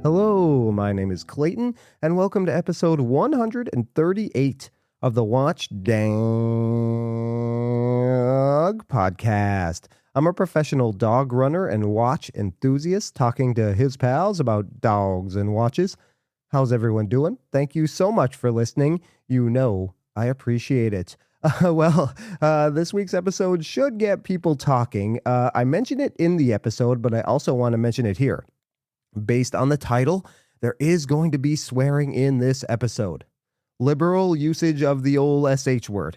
Hello, my name is Clayton, and welcome to episode 138 of the Watch Dog podcast. I'm a professional dog runner and watch enthusiast talking to his pals about dogs and watches. How's everyone doing? Thank you so much for listening. You know, I appreciate it. This week's episode should get people talking. I mentioned it in the episode, but I also want to mention it here. Based on the title, there is going to be swearing in this episode. Liberal usage of the old SH word.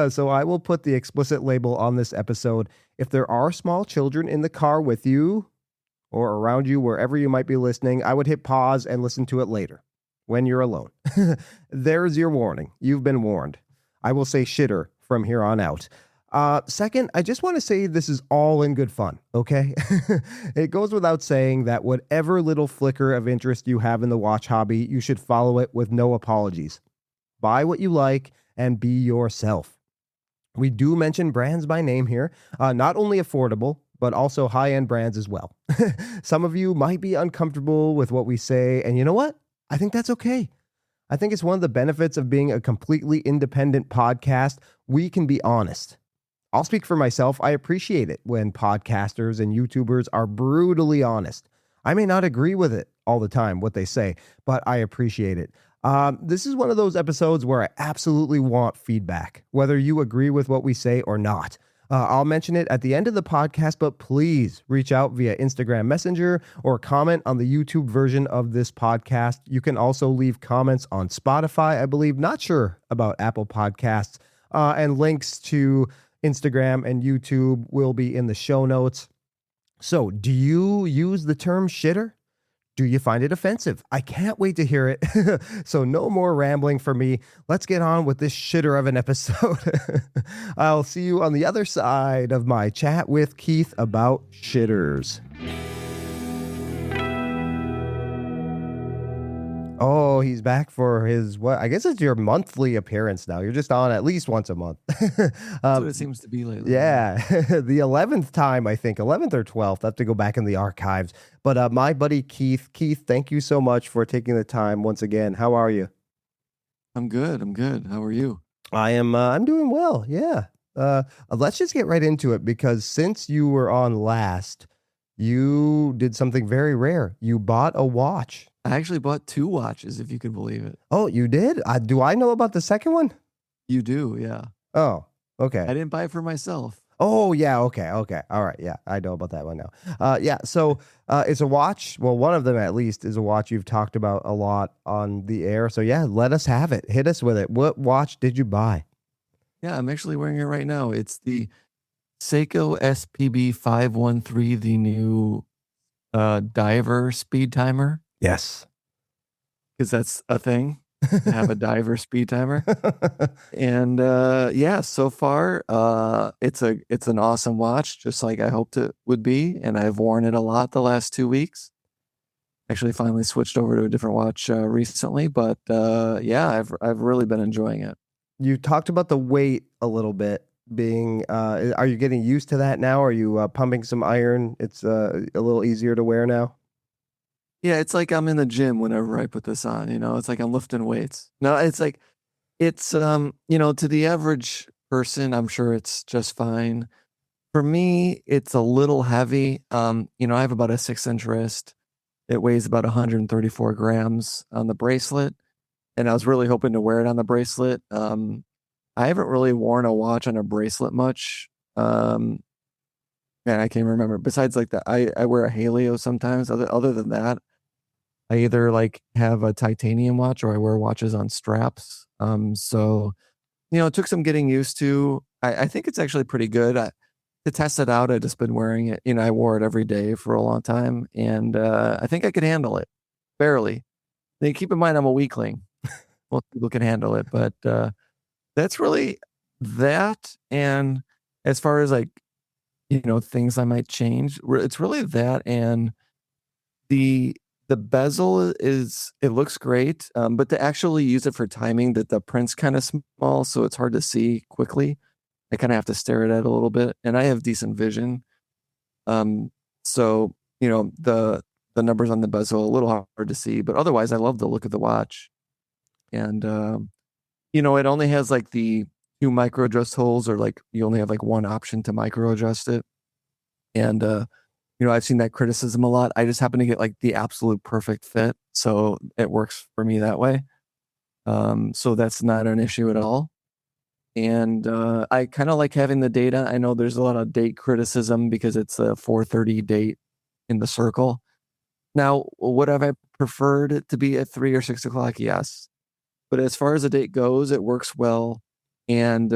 So I will put the explicit label on this episode. If there are small children in the car with you or around you, wherever you might be listening, I would hit pause and listen to it later when you're alone. There's your warning. You've been warned. I will say shitter from here on out. Second, I just want to say this is all in good fun, okay? It goes without saying that whatever little flicker of interest you have in the watch hobby, you should follow it with no apologies. Buy what you like and be yourself. We do mention brands by name here, not only affordable, but also high-end brands as well. Some of you might be uncomfortable with what we say, and you know what? I think that's okay. I think it's one of the benefits of being a completely independent podcast. We can be honest. I'll speak for myself. I appreciate it when podcasters and YouTubers are brutally honest. I may not agree with it all the time, what they say, but I appreciate it. This is one of those episodes where I absolutely want feedback, whether you agree with what we say or not. I'll mention it at the end of the podcast, but please reach out via Instagram Messenger or comment on the YouTube version of this podcast. You can also leave comments on Spotify, I believe. Not sure about Apple Podcasts. And links to Instagram and YouTube will be in the show notes. So, do you use the term shitter? Do you find it offensive? I can't wait to hear it. So no more rambling for me. Let's get on with this shitter of an episode. I'll see you on the other side of my chat with Keith about shitters. Oh, he's back for his, what? I guess it's your monthly appearance now. You're just on at least once a month. That's what it seems to be lately. Yeah, the 11th time, I think, 11th or 12th. I have to go back in the archives. But my buddy Keith, thank you so much for taking the time once again. How are you? I'm good. How are you? I'm doing well. Yeah. Let's just get right into it because since you were on last, you did something very rare. You bought a watch. I actually bought 2 watches, if you can believe it. Oh, you did? Do I know about the second one? You do, yeah. Oh, okay. I didn't buy it for myself. Oh, yeah. Okay. All right. Yeah, I know about that one now. So it's a watch. Well, one of them at least is a watch you've talked about a lot on the air. So yeah, let us have it. Hit us with it. What watch did you buy? Yeah, I'm actually wearing it right now. It's the Seiko SPB 513, the new diver speed timer. Yes. Because that's a thing. Have a diver speed timer. And yeah, so far it's an awesome watch, just like I hoped it would be, and I've worn it a lot the last 2 weeks. Actually finally switched over to a different watch recently, but yeah, I've really been enjoying it. You talked about the weight a little bit being are you getting used to that now? Are you pumping some iron? It's a little easier to wear now. Yeah, it's like I'm in the gym whenever I put this on, it's like I'm lifting weights. No, it's like, it's, to the average person, I'm sure it's just fine. For me, it's a little heavy. I have about a 6-inch wrist. It weighs about 134 grams on the bracelet. And I was really hoping to wear it on the bracelet. I haven't really worn a watch on a bracelet much. Man, I can't remember. Besides like that, I wear a Haleo sometimes. Other than that, I either like have a titanium watch or I wear watches on straps. So, it took some getting used to. I think it's actually pretty good. To test it out, I've just been wearing it. I wore it every day for a long time, and I think I could handle it, barely. Now, keep in mind, I'm a weakling. Most people can handle it, but that's really that. And as far as like, things I might change, it's really that, and the bezel it looks great, but to actually use it for timing, that the print's kind of small, so it's hard to see quickly. I kind of have to stare at it a little bit, and I have decent vision. So the the numbers on the bezel a little hard to see, but otherwise I love the look of the watch. And it only has like the 2 micro adjust holes, or like you only have like one option to micro adjust it. And I've seen that criticism a lot. I just happen to get like the absolute perfect fit, so it works for me that way. So that's not an issue at all. And I kind of like having the data. I know there's a lot of date criticism because it's a 4:30 date in the circle. Now, would have I preferred it to be at 3 or 6 o'clock? Yes. But as far as the date goes, it works well. And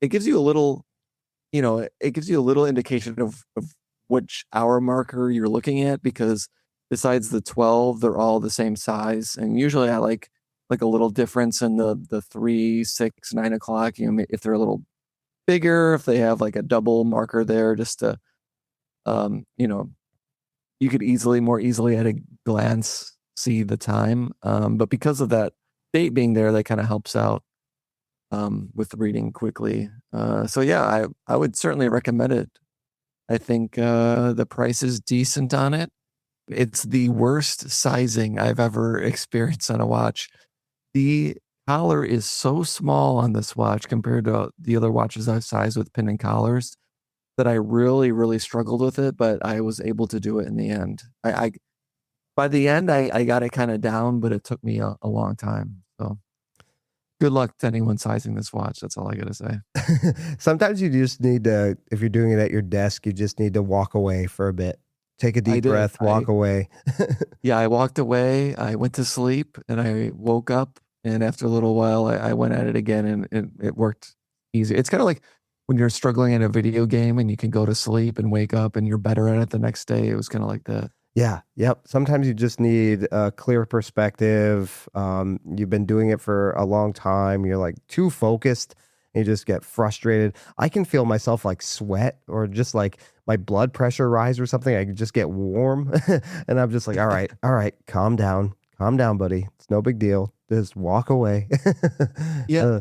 it gives you a little, it gives you a little indication of which hour marker you're looking at, because besides the 12, they're all the same size. And usually I like a little difference in the 3, 6, 9 o'clock, if they're a little bigger, if they have like a double marker there, just to, you could more easily at a glance see the time. But because of that date being there, that kind of helps out with reading quickly. So yeah, I would certainly recommend it. I think the price is decent on it. It's the worst sizing I've ever experienced on a watch. The collar is so small on this watch compared to the other watches I've sized with pin and collars that I really, really struggled with it, but I was able to do it in the end. By the end, I got it kind of down, but it took me a long time. So good luck to anyone sizing this watch. That's all I got to say. Sometimes you just need to, if you're doing it at your desk, you just need to walk away for a bit. Take a deep breath, walk away. Yeah, I walked away. I went to sleep and I woke up. And after a little while, I went at it again, and it worked easy. It's kind of like when you're struggling in a video game and you can go to sleep and wake up and you're better at it the next day. It was kind of like that. Yeah. Yep. Sometimes you just need a clear perspective. You've been doing it for a long time. You're like too focused and you just get frustrated. I can feel myself like sweat or just like my blood pressure rise or something. I just get warm and I'm just like, all right, calm down, buddy. It's no big deal. Just walk away. Yeah.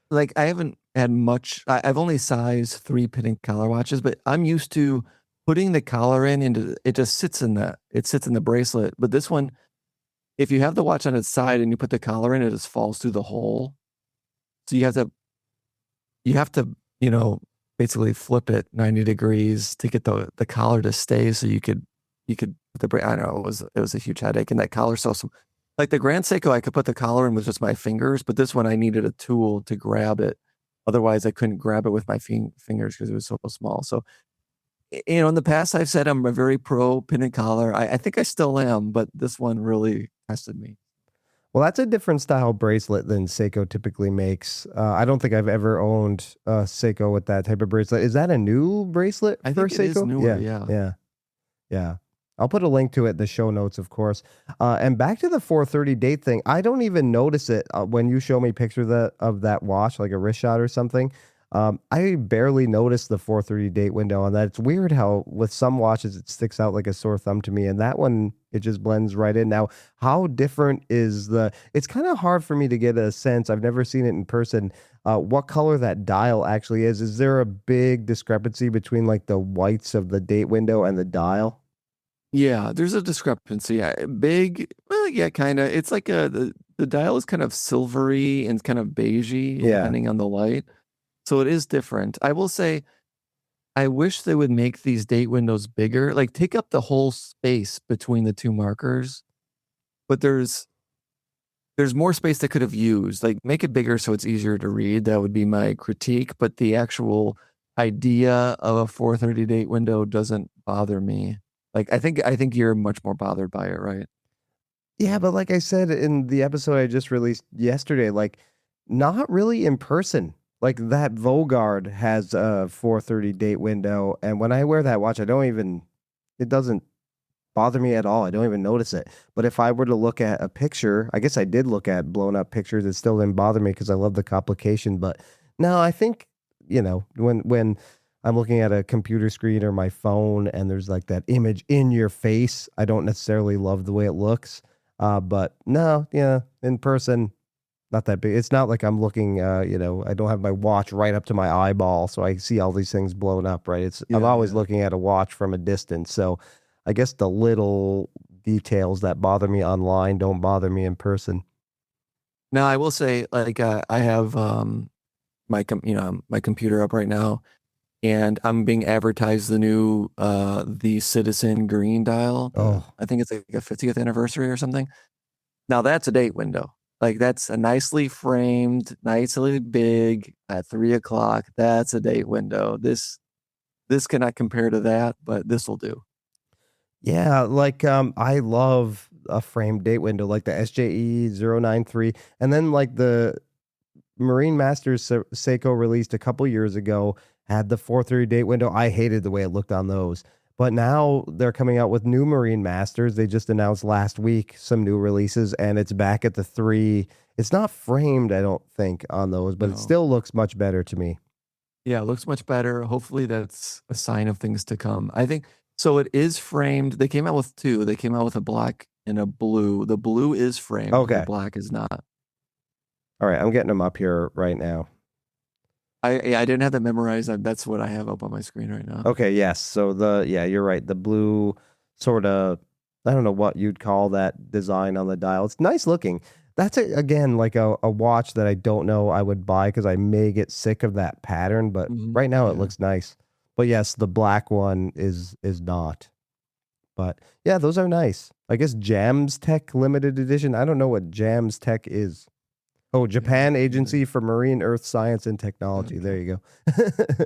Like I haven't had much. I've only sized 3 pin and collar watches, but I'm used to putting the collar into it. Just sits in the bracelet. But this one, if you have the watch on its side and you put the collar in, it just falls through the hole. So you have to basically flip it 90 degrees to get the collar to stay. So you could put I know it was a huge headache, and that collar so like the Grand Seiko, I could put the collar in with just my fingers, but this one I needed a tool to grab it. Otherwise, I couldn't grab it with my fingers because it was so small. So, in the past, I've said I'm a very pro pin and collar. I think I still am, but this one really tested me. Well, that's a different style bracelet than Seiko typically makes. I don't think I've ever owned a Seiko with that type of bracelet. Is that a new bracelet for I think Seiko? it is newer, yeah. Yeah. I'll put a link to it in the show notes, of course. And back to the 4:30 date thing. I don't even notice it when you show me pictures of that watch, like a wrist shot or something. I barely notice the 4:30 date window on that. It's weird how with some watches it sticks out like a sore thumb to me, and that one it just blends right in. Now, how different is it's kind of hard for me to get a sense. I've never seen it in person. What color that dial actually is. Is there a big discrepancy between like the whites of the date window and the dial? Yeah, there's a discrepancy. Big, well, yeah, kind of. It's like the dial is kind of silvery and kind of beigey, depending on the light. So it is different. I will say, I wish they would make these date windows bigger, like take up the whole space between the 2 markers. But there's more space they could have used. Like make it bigger so it's easier to read. That would be my critique. But the actual idea of a 4:30 date window doesn't bother me. Like I think you're much more bothered by it, right? Yeah, but like I said in the episode I just released yesterday, like not really in person. Like that Vogard has a 4:30 date window, and when I wear that watch, it doesn't bother me at all. I don't even notice it. But if I were to look at a picture, I guess I did look at blown up pictures, it still didn't bother me because I love the complication. But no, I think, when I'm looking at a computer screen or my phone and there's like that image in your face, I don't necessarily love the way it looks. But no, yeah, in person, not that big. It's not like I'm looking, I don't have my watch right up to my eyeball, so I see all these things blown up, right? I'm always looking at a watch from a distance. So I guess the little details that bother me online don't bother me in person. Now, I will say, like, I have my computer up right now, and I'm being advertised the new the Citizen Green dial. Oh, I think it's like a 50th anniversary or something. Now that's a date window. Like that's a nicely framed, nicely big at 3 o'clock. That's a date window. This cannot compare to that, but this will do. yeah, like, I love a framed date window, like the SJE 093, and then, like, the Marine Masters Seiko released a couple years ago had the 4-3 date window. I hated the way it looked on those. But now they're coming out with new Marine Masters. They just announced last week some new releases, and it's back at the 3. It's not framed, I don't think, on those, but it No. still looks much better to me. Yeah, it looks much better. Hopefully that's a sign of things to come. I think so it is framed. They came out with two. They came out with a black and a blue. The blue is framed, the Okay. black is not. All right, I'm getting them up here right now. I didn't have that memorized. That's what I have up on my screen right now. Okay, yes. So you're right. The blue sort of, I don't know what you'd call that design on the dial. It's nice looking. That's again like a watch that I don't know I would buy because I may get sick of that pattern, but right now it Yeah. looks nice. But yes, the black one is not. But yeah, those are nice. I guess Jams Tech limited edition. I don't know what Jams Tech is. Oh, Japan Agency for Marine Earth Science and Technology. There you go.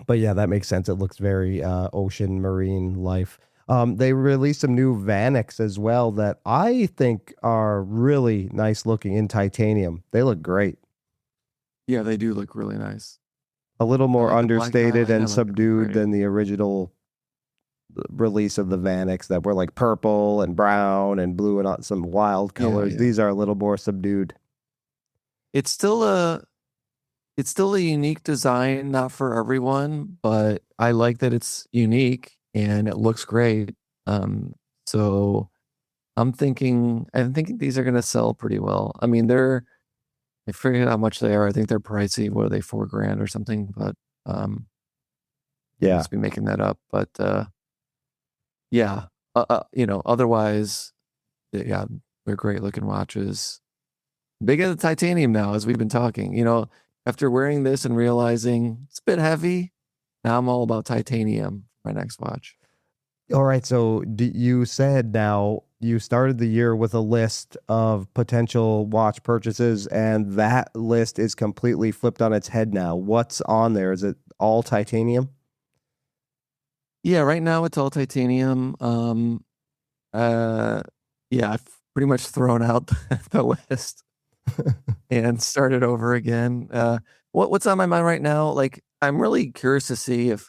But yeah, that makes sense. It looks very ocean marine life. They released some new Vanics as well that I think are really nice looking in titanium. They look great. Yeah, they do look really nice. A little more like the black understated dial. and Yeah, like, subdued great. than the original release of the Vanics that were like purple and brown and blue and some wild colors. Yeah. These are a little more subdued. It's still a unique design, not for everyone, but I like that it's unique and it looks great. So I'm thinking these are gonna sell pretty well. I mean, I forget how much they are. I think they're pricey. What are they, $4,000 or something? But Yeah. must be making that up. But yeah, otherwise, yeah, they're great looking watches. Big into titanium now, as we've been talking. After wearing this and realizing it's a bit heavy, now I'm all about titanium for my next watch. All right. So you said now you started the year with a list of potential watch purchases, and that list is completely flipped on its head now. What's on there? Is it all titanium? Yeah, right now it's all titanium. Yeah, I've pretty much thrown out the list and started over again. What's on my mind right now? Like, I'm really curious to see if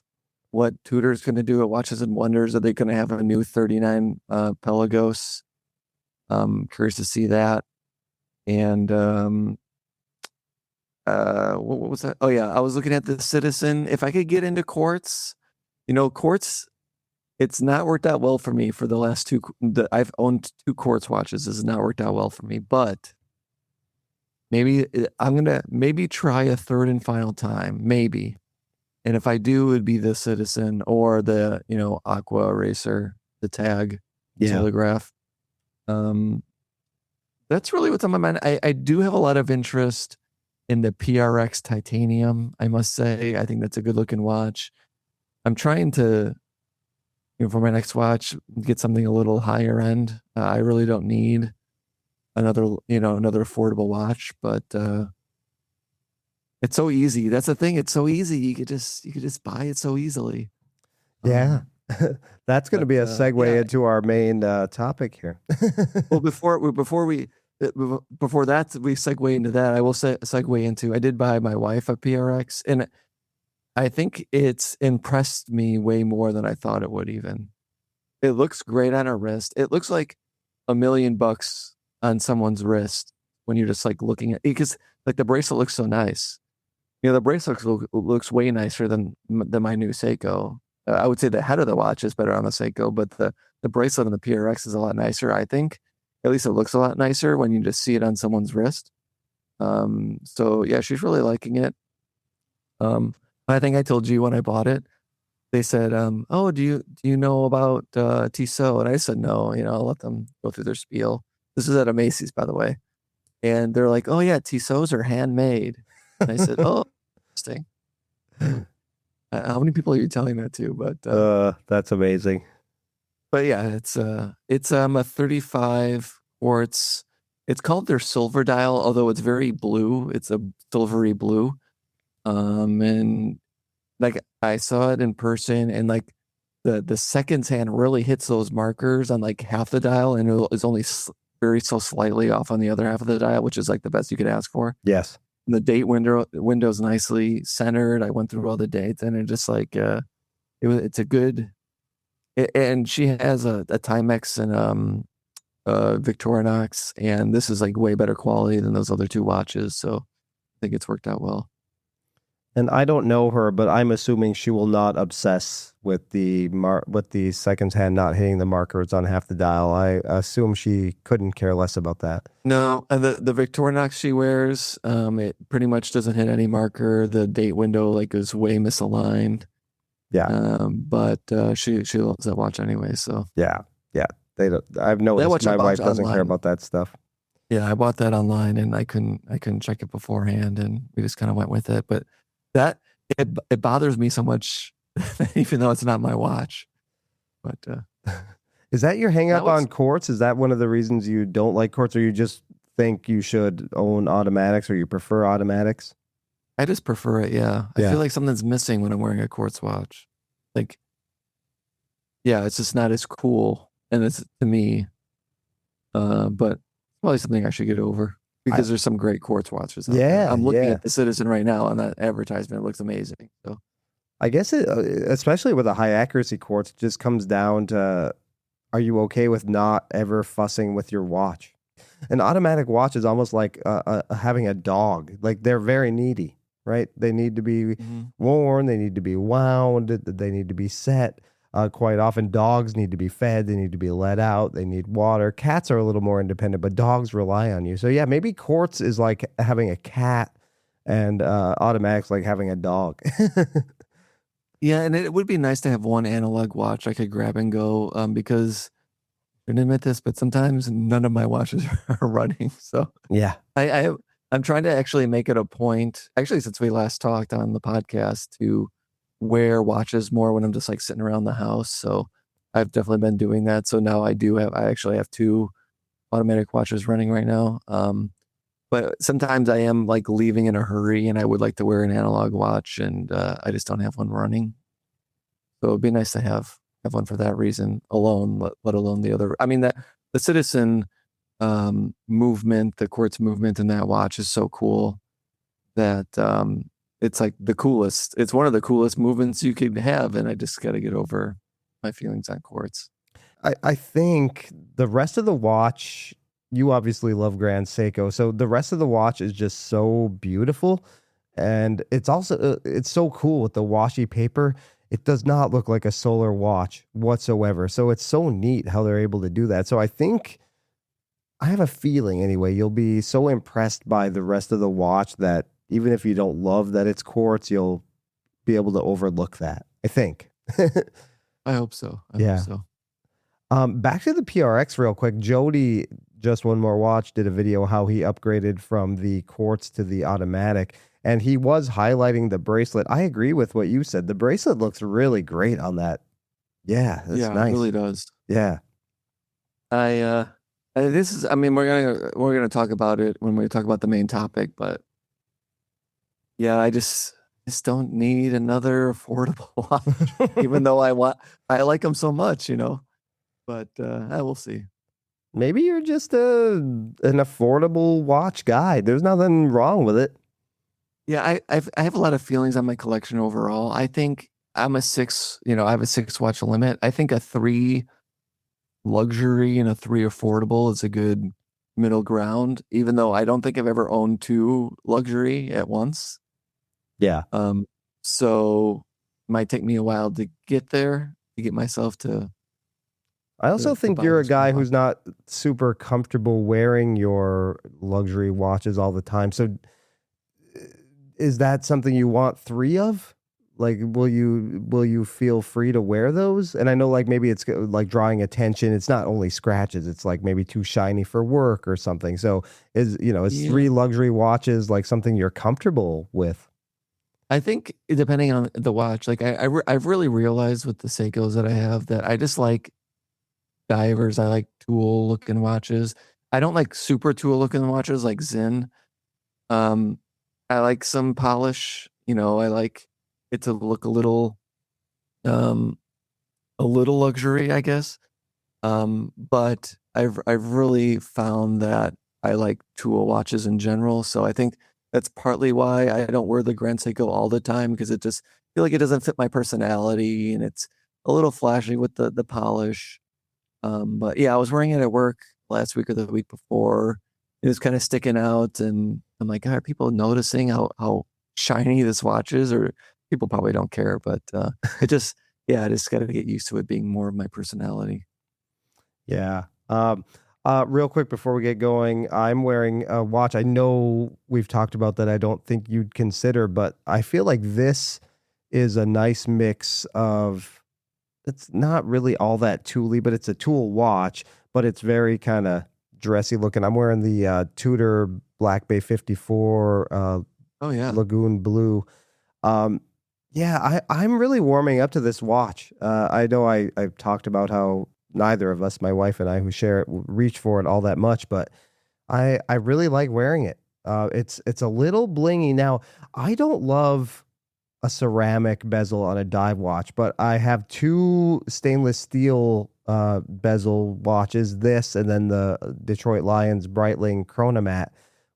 what Tudor's going to do at Watches and Wonders. Are they going to have a new 39 Pelagos? Curious to see that. And what was that? Oh yeah, I was looking at the Citizen. If I could get into quartz, quartz, it's not worked out well for me for the last two. I've owned two quartz watches. This has not worked out well for me, but maybe I'm gonna try a third and final time, maybe. And if I do, it'd be the Citizen or the Aqua Eraser, the Tag, Telegraph. That's really what's on my mind. I do have a lot of interest in the PRX Titanium. I must say, I think that's a good looking watch. I'm trying to, for my next watch, get something a little higher end. I really don't need another affordable watch, but it's so easy. That's the thing. It's so easy. You could just buy it so easily. Yeah. That's going to be a segue into our main topic here. Well, before we segue into that, I will segue into, I did buy my wife a PRX, and I think it's impressed me way more than I thought it would even. It looks great on her wrist. It looks like $1 million on someone's wrist when you're just like looking at it, because like the bracelet looks so nice. The bracelet looks way nicer than my new Seiko. I would say the head of the watch is better on the Seiko, but the bracelet on the PRX is a lot nicer, I think. At least it looks a lot nicer when you just see it on someone's wrist. So yeah, she's really liking it. I think I told you when I bought it, they said, "Oh, do you know about Tissot?" And I said, "No, I'll let them go through their spiel." This is at a Macy's, by the way, and they're like, "Oh yeah, Tissots are handmade." And I said, "Oh, interesting." How many people are you telling that to? That's amazing. But yeah, it's a 35 quarts. It's called their silver dial, although it's very blue. It's a silvery blue. And like I saw it in person, and like the seconds hand really hits those markers on like half the dial, and it's only very so slightly off on the other half of the dial, which is like the best you could ask for. Yes. And the date window's nicely centered. I went through all the dates, and it just like it's a good. And she has a Timex and Victorinox, and this is like way better quality than those other two watches. So I think it's worked out well. And I don't know her, but I'm assuming she will not obsess with the seconds hand not hitting the markers on half the dial. I assume she couldn't care less about that. No, and the Victorinox she wears, it pretty much doesn't hit any marker. The date window like is way misaligned. Yeah. But she loves that watch anyway. So Yeah. They don't. I've noticed my wife doesn't care about that stuff. Yeah, I bought that online, and I couldn't check it beforehand, and we just kind of went with it. But that it bothers me so much, even though it's not my watch. But is that your hang up on quartz? Is that one of the reasons you don't like quartz, or you just think you should own automatics, or you prefer automatics? I just prefer it. Yeah, I feel like something's missing when I'm wearing a quartz watch. Like, yeah, it's just not as cool, and it's to me. But probably something I should get over, because there's some great quartz watches out there. I'm looking at the Citizen right now, and that advertisement looks amazing. So I guess it, especially with a high accuracy quartz, just comes down to, are you okay with not ever fussing with your watch? An automatic watch is almost like having a dog. Like, they're very needy, right? They need to be worn. They need to be wound. They need to be set. Quite often, dogs need to be fed. They need to be let out. They need water. Cats are a little more independent, but dogs rely on you. So yeah, maybe quartz is like having a cat, and automatics like having a dog. Yeah, and it would be nice to have one analog watch I could grab and go, because I didn't admit this, but sometimes none of my watches are running. So yeah, I'm trying to actually make it a point, actually, since we last talked on the podcast, to wear watches more when I'm just like sitting around the house. So I've definitely been doing that. So now I actually have 2 automatic watches running right now. But sometimes I am like leaving in a hurry, and I would like to wear an analog watch, and I just don't have one running. So it'd be nice to have one for that reason alone, let alone the other. I mean, the Citizen movement, the quartz movement in that watch is so cool that it's like the coolest. It's one of the coolest movements you could have, and I just got to get over my feelings on quartz. I think the rest of the watch, you obviously love Grand Seiko, so the rest of the watch is just so beautiful, and it's also it's so cool with the washi paper. It does not look like a solar watch whatsoever. So it's so neat how they're able to do that. So I think, I have a feeling anyway, you'll be so impressed by the rest of the watch that even if you don't love that it's quartz, you'll be able to overlook that, I think. I hope so. I hope so. Back to the PRX real quick. Jody, Just One More Watch, did a video how he upgraded from the quartz to the automatic, and he was highlighting the bracelet. I agree with what you said. The bracelet looks really great on that. Yeah, that's nice. It really does. Yeah. I mean, we're gonna talk about it when we talk about the main topic, but yeah, I just don't need another affordable watch, even though I like them so much, but we'll see. Maybe you're just an affordable watch guy. There's nothing wrong with it. Yeah, I have a lot of feelings on my collection overall. I think I'm a 6, I have a 6 watch limit. I think a 3 luxury and a 3 affordable is a good middle ground, even though I don't think I've ever owned 2 luxury at once. Yeah. So it might take me a while to get there, to get myself to. I also think you're a guy who's not super comfortable wearing your luxury watches all the time. So is that something you want 3 of? Like, will you feel free to wear those? And I know like maybe it's like drawing attention. It's not only scratches. It's like maybe too shiny for work or something. So is Yeah. three luxury watches like something you're comfortable with? I think depending on the watch, like I've really realized with the Seikos that I have that I just like divers. I like tool looking watches. I don't like super tool looking watches like Zin. Um, I like some polish. I like it to look um, a little luxury, I guess. But I've really found that I like tool watches in general. So I think that's partly why I don't wear the Grand Seiko all the time because it just feel like it doesn't fit my personality and it's a little flashy with the polish. But yeah, I was wearing it at work last week or the week before. It was kind of sticking out, and I'm like, are people noticing how shiny this watch is? Or people probably don't care, but it just yeah, I just got to get used to it being more of my personality. Yeah. Real quick before we get going, I'm wearing a watch. I know we've talked about that. I don't think you'd consider, but I feel like this is a nice mix of. It's not really all that tooly, but it's a tool watch, but it's very kind of dressy looking. I'm wearing the Tudor Black Bay 54 Oh yeah. Lagoon Blue. Um, yeah, I'm really warming up to this watch. I know I've talked about how neither of us, my wife and I who share it, reach for it all that much, but I really like wearing it. It's a little blingy. Now, I don't love a ceramic bezel on a dive watch, but I have two stainless steel bezel watches, this and then the Detroit Lions Breitling Chronomat,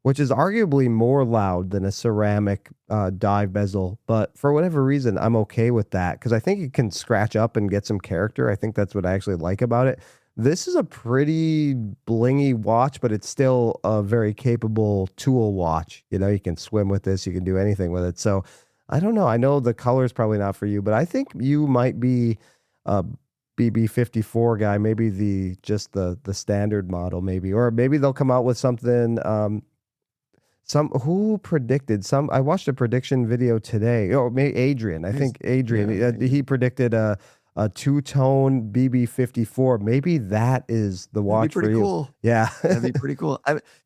which is arguably more loud than a ceramic dive bezel. But for whatever reason, I'm okay with that because I think it can scratch up and get some character. I think that's what I actually like about it. This is a pretty blingy watch, but it's still a very capable tool watch. You can swim with this, you can do anything with it. So I don't know. I know the color is probably not for you, but I think you might be a BB54 guy, maybe the standard model, maybe, or maybe they'll come out with something. Some who predicted some. I watched a prediction video today. Oh, maybe Adrian. I Nice. think Adrian. Yeah. He predicted a two tone BB54. Maybe that is the That'd be watch for pretty you. cool. Yeah. That'd be pretty cool.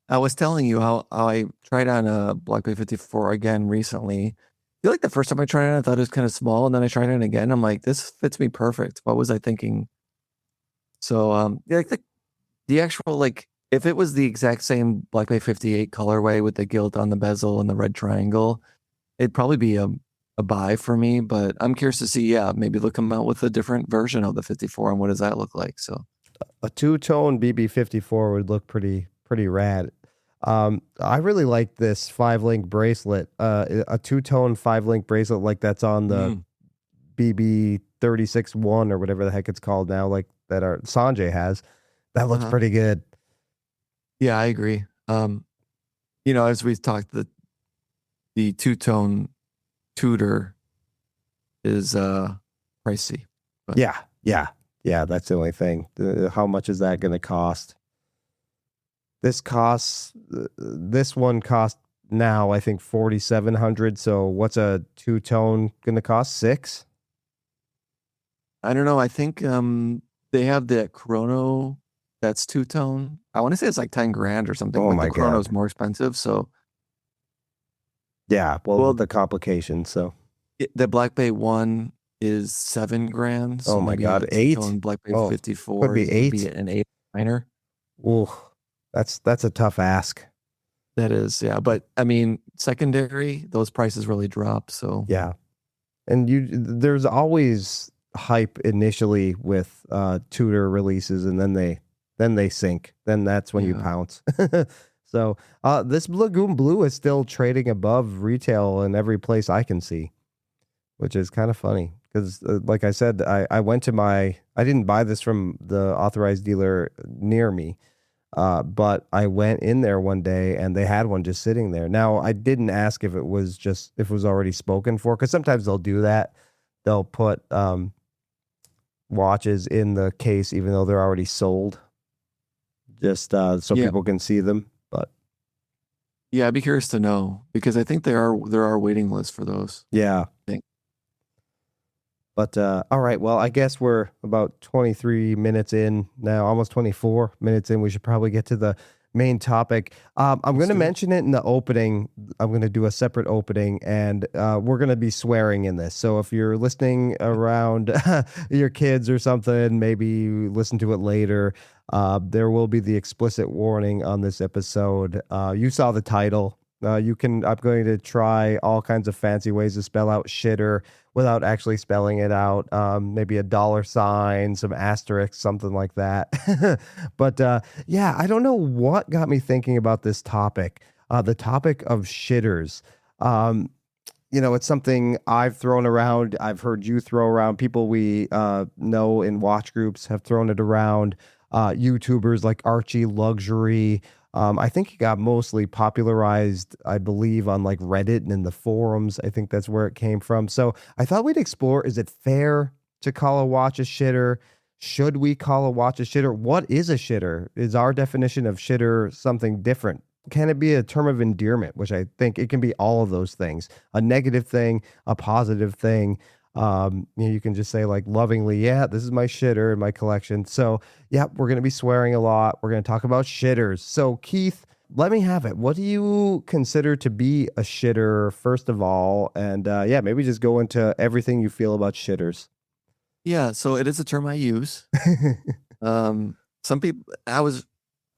I was telling you how I tried on a Black Bay 54 again recently. I feel like the first time I tried it, I thought it was kind of small, and then I tried it again. I'm like, this fits me perfect. What was I thinking? So yeah, like the actual like if it was the exact same Black Bay 58 colorway with the gilt on the bezel and the red triangle, it'd probably be a buy for me. But I'm curious to see, yeah, maybe they'll come out with a different version of the 54 and what does that look like? So A two-tone BB54 would look pretty rad. I really like this five-link bracelet. A two-tone five-link bracelet like that's on the mm, BB36-1 or whatever the heck it's called now, like that our Sanjay has. That looks uh-huh. pretty good. Yeah, I agree. As we've talked, the two-tone Tudor is pricey. But Yeah, yeah, yeah. That's the only thing. How much is that going to cost? This one cost now I think 4,700. So what's a two-tone going to cost? Six? I don't know. I think they have the Chrono that's two-tone. I want to say it's like 10 grand or something, Oh but the my Chrono's God. more expensive. So, Yeah, well, with well, the complications. So, the Black Bay one is 7 grand. oh So my maybe a God, eight? two-tone Black Bay Oh, could 54 be would be eight. an 8 minor. Ooh, that's a tough ask. That is, yeah. But I mean, secondary, those prices really drop. So, Yeah, and there's always hype initially with Tudor releases, and then they sink. Then that's when you yeah. pounce. So, this Lagoon Blue is still trading above retail in every place I can see, which is kind of funny because, like I said, I went to I didn't buy this from the authorized dealer near me. But I went in there one day and they had one just sitting there. Now I didn't ask if it was already spoken for, because sometimes they'll do that. They'll put watches in the case even though they're already sold, just so Yeah. people can see them. But Yeah, I'd be curious to know because I think there are waiting lists for those. yeah, I think. But all right, well, I guess we're about 23 minutes in now, almost 24 minutes in. We should probably get to the main topic. I'm Let's going to do it. mention it in the opening. I'm going to do a separate opening, and we're going to be swearing in this. So if you're listening around your kids or something, maybe listen to it later. There will be the explicit warning on this episode. You saw the title. You can. I'm going to try all kinds of fancy ways to spell out shitter without actually spelling it out. Maybe a dollar sign, some asterisks, something like that. But yeah, I don't know what got me thinking about this topic. The topic of shitters. Um, it's something I've thrown around. I've heard you throw around. People we know in watch groups have thrown it around. YouTubers like Archie Luxury. I think it got mostly popularized, I believe, on like Reddit and in the forums. I think that's where it came from. So I thought we'd explore, is it fair to call a watch a shitter? Should we call a watch a shitter? What is a shitter? Is our definition of shitter something different? Can it be a term of endearment, which I think it can be all of those things, a negative thing, a positive thing. You can just say like lovingly, yeah, this is my shitter in my collection. So yeah, we're going to be swearing a lot. We're going to talk about shitters. So Keith, let me have it. What do you consider to be a shitter, first of all? And yeah, maybe just go into everything you feel about shitters. Yeah, so it is a term I use. Some people, I was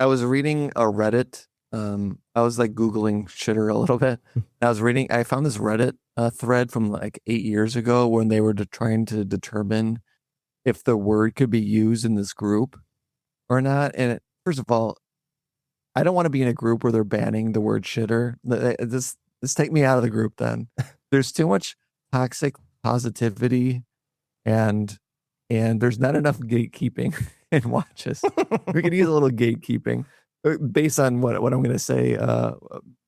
reading a Reddit. I was like Googling shitter a little bit. I found this Reddit thread from like 8 years ago when they were trying to determine if the word could be used in this group or not. And first of all, I don't want to be in a group where they're banning the word shitter. This take me out of the group then. There's too much toxic positivity and there's not enough gatekeeping in watches. We could use a little gatekeeping based on what I'm going to say,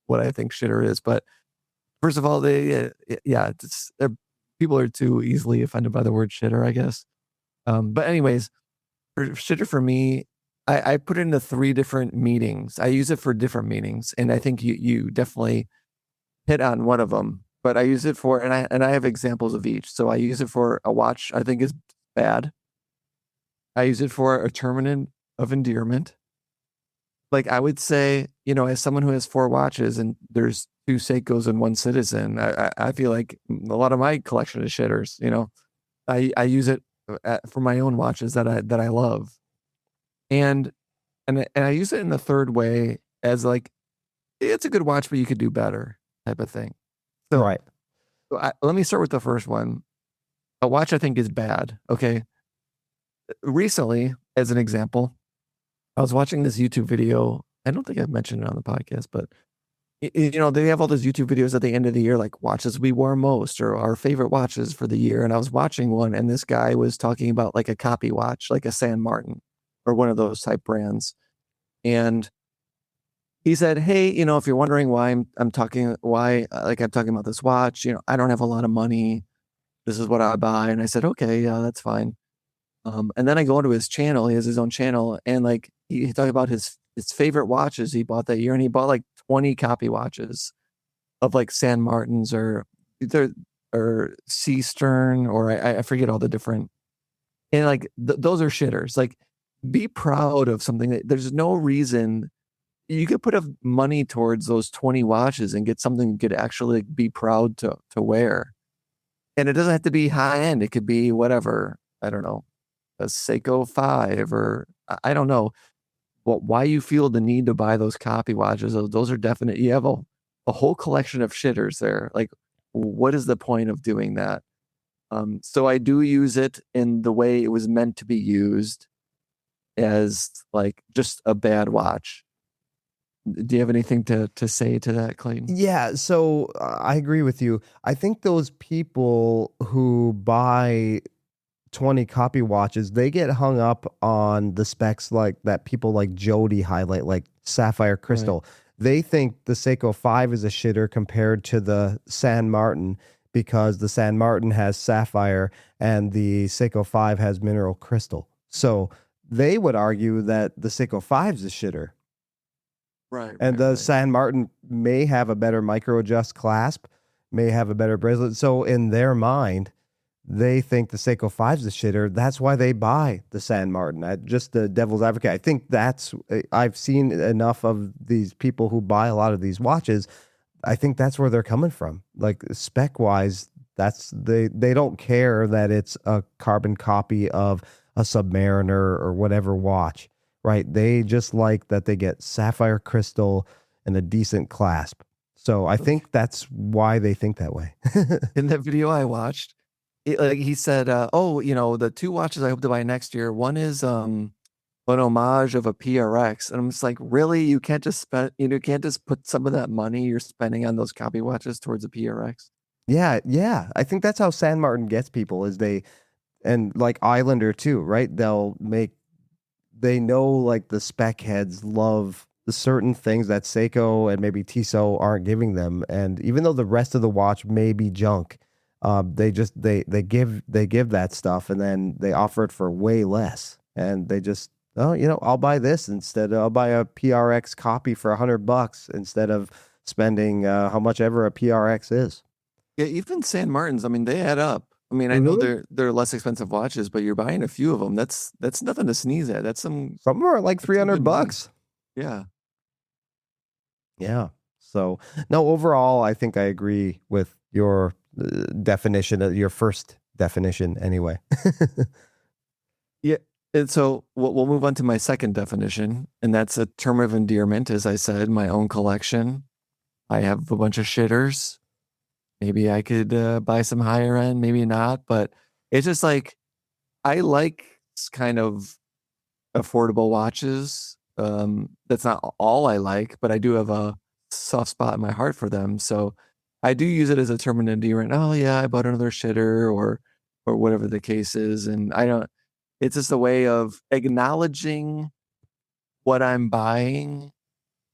what I think shitter is. But first of all, people are too easily offended by the word shitter, I guess. But anyways, shitter for me, I put it into 3 different meanings. I use it for different meanings, and I think you definitely hit on one of them. But I use it for, and I have examples of each. So I use it for a watch I think is bad. I use it for a term of endearment. Like I would say, as someone who has 4 watches and there's 2 Seikos and 1 Citizen, I feel like a lot of my collection is shitters. I use it for my own watches that I love, and I use it in the third way as like it's a good watch, but you could do better type of thing. So, Right. let me start with the first one. A watch I think is bad. Okay, recently, as an example, I was watching this YouTube video. I don't think I've mentioned it on the podcast, but they have all those YouTube videos at the end of the year, like watches we wore most or our favorite watches for the year. And I was watching one, and this guy was talking about like a copy watch, like a San Martin or one of those type brands. And he said, "Hey, if you're wondering why I'm talking about this watch, I don't have a lot of money. This is what I buy." And I said, "Okay, yeah, that's fine." And then I go into his channel. He has his own channel, and like he talked about his favorite watches he bought that year, and he bought like 20 copy watches of like San Martins or Sea Stern, or I forget all the different. And like those are shitters. Like, be proud of something that there's no reason you could put money towards those 20 watches and get something you could actually be proud to wear. And it doesn't have to be high end. It could be whatever. I don't know, a Seiko 5 or I don't know why you feel the need to buy those copy watches. Those are definite. You have a whole collection of shitters there. Like, what is the point of doing that? So I do use it in the way it was meant to be used, as like just a bad watch. Do you have anything to say to that, Clayton? Yeah, so I agree with you. I think those people who buy 20 copy watches, they get hung up on the specs like that people like Jody highlight, like sapphire crystal. They think the Seiko 5 is a shitter compared to the San Martin because the San Martin has sapphire and the Seiko 5 has mineral crystal. So they would argue that the Seiko 5 is a shitter. Right. And the San Martin may have a better micro adjust clasp, may have a better bracelet. So in their mind, they think the Seiko 5's a shitter. That's why they buy the San Martin. Just the devil's advocate. I think I've seen enough of these people who buy a lot of these watches. I think that's where they're coming from. Like spec wise, they don't care that it's a carbon copy of a Submariner or whatever watch, right? They just like that they get sapphire crystal and a decent clasp. So I think that's why they think that way. In that video I watched, he said, "Oh, the two watches I hope to buy next year. One is an homage of a PRX," and I'm just like, really? You can't just can't just put some of that money you're spending on those copy watches towards a PRX? Yeah, yeah. I think that's how San Martin gets people is and like Islander too, right? They know like the spec heads love the certain things that Seiko and maybe Tissot aren't giving them. And even though the rest of the watch may be junk, they give that stuff and then they offer it for way less. And they just, oh, I'll buy this instead. I'll buy a PRX copy for $100 instead of spending how much ever a PRX is. Yeah, even San Martins, I mean, they add up. I mean, I know they're less expensive watches, but you're buying a few of them. That's nothing to sneeze at. That's some of them are like $300. Yeah. Yeah. So no, overall, I think I agree with your definition, your first definition anyway. Yeah. And so we'll move on to my second definition, and that's a term of endearment. As I said, my own collection. I have a bunch of shitters. Maybe I could buy some higher end, maybe not, but it's just like, I like kind of affordable watches. That's not all I like, but I do have a soft spot in my heart for them. So I do use it as a term of endearment. Oh yeah, I bought another shitter or whatever the case is. And it's just a way of acknowledging what I'm buying,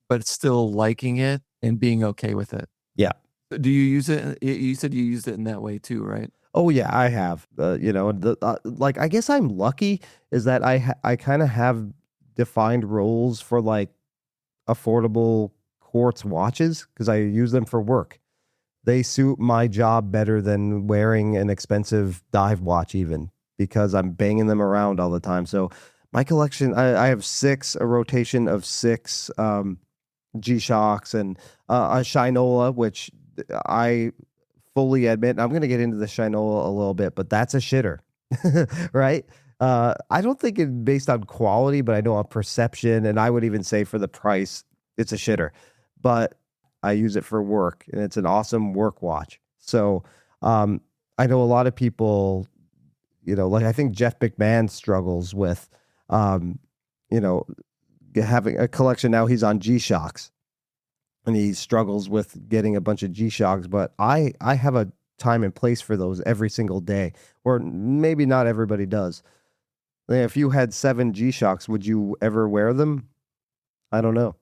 but still liking it and being okay with it. Yeah. Do you use it? You said you used it in that way too, right? Oh yeah, I have. Like I guess I'm lucky is that I kind of have defined roles for like affordable quartz watches because I use them for work. They suit my job better than wearing an expensive dive watch even because I'm banging them around all the time. So my collection, I have a rotation of 6 G-Shocks and a Shinola, which I fully admit, I'm going to get into the Shinola a little bit, but that's a shitter, right? I don't think it's based on quality, but I know on perception, and I would even say for the price, it's a shitter. But I use it for work, and it's an awesome work watch. So I know a lot of people, like I think Jeff McMahon struggles with, having a collection now. He's on G-Shocks. And he struggles with getting a bunch of G-Shocks, but I have a time and place for those every single day, or maybe not everybody does. If you had 7 G-Shocks, would you ever wear them? I don't know.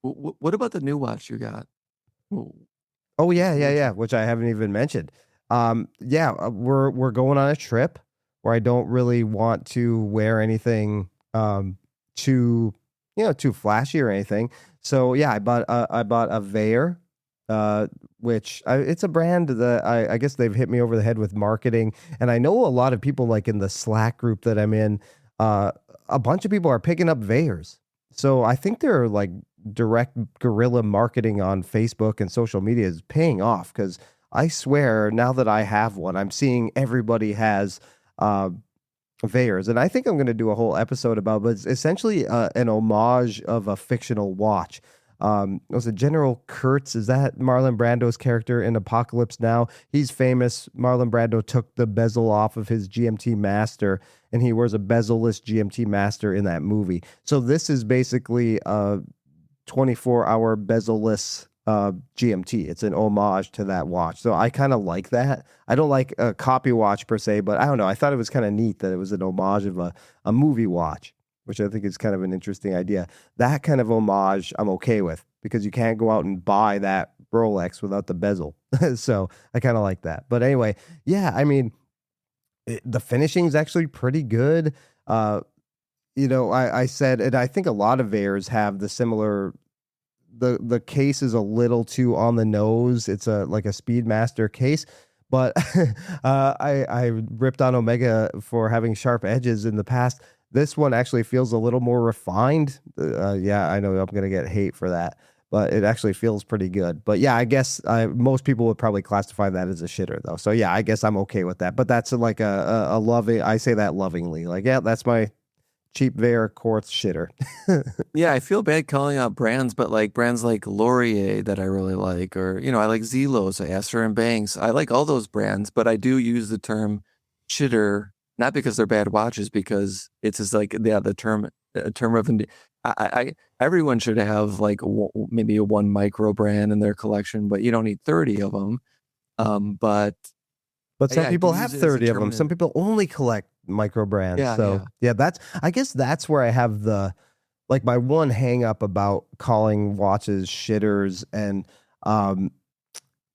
What about the new watch you got? Oh yeah, which I haven't even mentioned. We're going on a trip where I don't really want to wear anything too flashy or anything. So yeah, I bought a Veyer, which it's a brand that I guess they've hit me over the head with marketing, and I know a lot of people like in the Slack group that I'm in, a bunch of people are picking up Veyers. So I think they're like direct guerrilla marketing on Facebook and social media is paying off because I swear now that I have one, I'm seeing everybody has Veyers, and I think I'm going to do a whole episode about, but it's essentially an homage of a fictional watch. Was it General Kurtz? Is that Marlon Brando's character in Apocalypse Now? He's famous. Marlon Brando took the bezel off of his GMT Master, and he wears a bezel-less GMT Master in that movie. So this is basically a 24-hour bezel-less GMT. It's an homage to that watch. So I kind of like that. I don't like a copy watch per se, but I don't know. I thought it was kind of neat that it was an homage of a movie watch, which I think is kind of an interesting idea. That kind of homage I'm okay with because you can't go out and buy that Rolex without the bezel. So I kind of like that. But anyway, yeah, I mean, the finishing is actually pretty good. I said, and I think a lot of Veyers have the similar. The case is a little too on the nose. It's like a Speedmaster case, But I ripped on Omega for having sharp edges in the past. This one actually feels a little more refined. Yeah, I know I'm gonna get hate for that, but it actually feels pretty good. But yeah, I guess most people would probably classify that as a shitter though. So yeah, I guess I'm okay with that. But that's like a loving. I say that lovingly. Like yeah, that's my cheap Vair quartz shitter. Yeah, I feel bad calling out brands, but like brands like Laurier that I really like, or I like Zelos, Astor and Banks. I like all those brands, but I do use the term shitter, not because they're bad watches, because it's just like the term a term of everyone should have like maybe a one micro brand in their collection, but you don't need 30 of them. But But some yeah, I do people have use it as a 30 of them. term. Some people only collect micro brands. Yeah, So yeah. yeah, I guess that's where I have like my one hang up about calling watches shitters. And um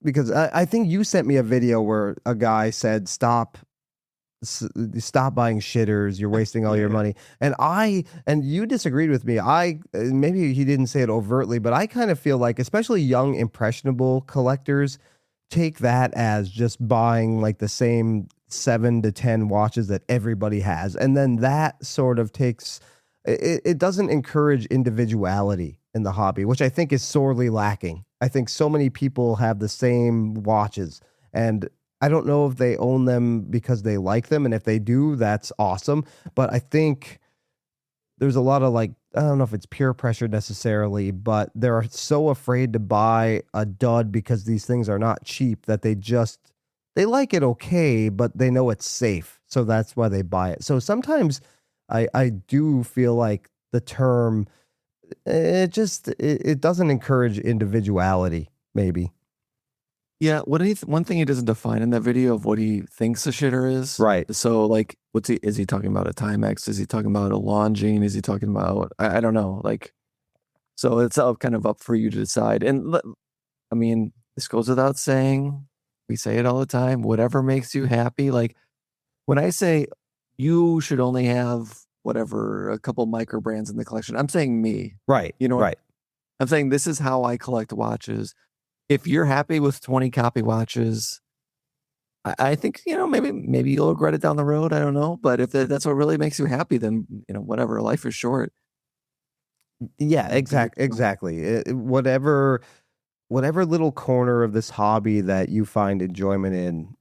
because I think you sent me a video where a guy said stop buying shitters, you're wasting all Yeah, your yeah. money. And you disagreed with me. I maybe he didn't say it overtly, but I kind of feel like especially young impressionable collectors take that as just buying like the same 7 to 10 watches that everybody has, and then that sort of takes it doesn't encourage individuality in the hobby, which I think is sorely lacking. I think so many people have the same watches, and I don't know if they own them because they like them, and if they do, that's awesome. But I think there's a lot of like, I don't know if it's peer pressure necessarily, but they're so afraid to buy a dud because these things are not cheap that they like it okay, but they know it's safe. So that's why they buy it. So sometimes I do feel like the term it doesn't encourage individuality, maybe. Yeah, one thing he doesn't define in that video of what he thinks a shitter is. Right. So like, is he talking about a Timex? Is he talking about a Longines? Is he talking about, I don't know. Like, so it's all kind of up for you to decide. And I mean, this goes without saying. We say it all the time. Whatever makes you happy. Like when I say you should only have whatever, a couple micro brands in the collection, I'm saying me. Right. You know, Right. I'm saying this is how I collect watches. If you're happy with 20 copy watches, I think, maybe you'll regret it down the road. I don't know. But if that's what really makes you happy, then, whatever, life is short. Yeah, exactly. Whatever little corner of this hobby that you find enjoyment in,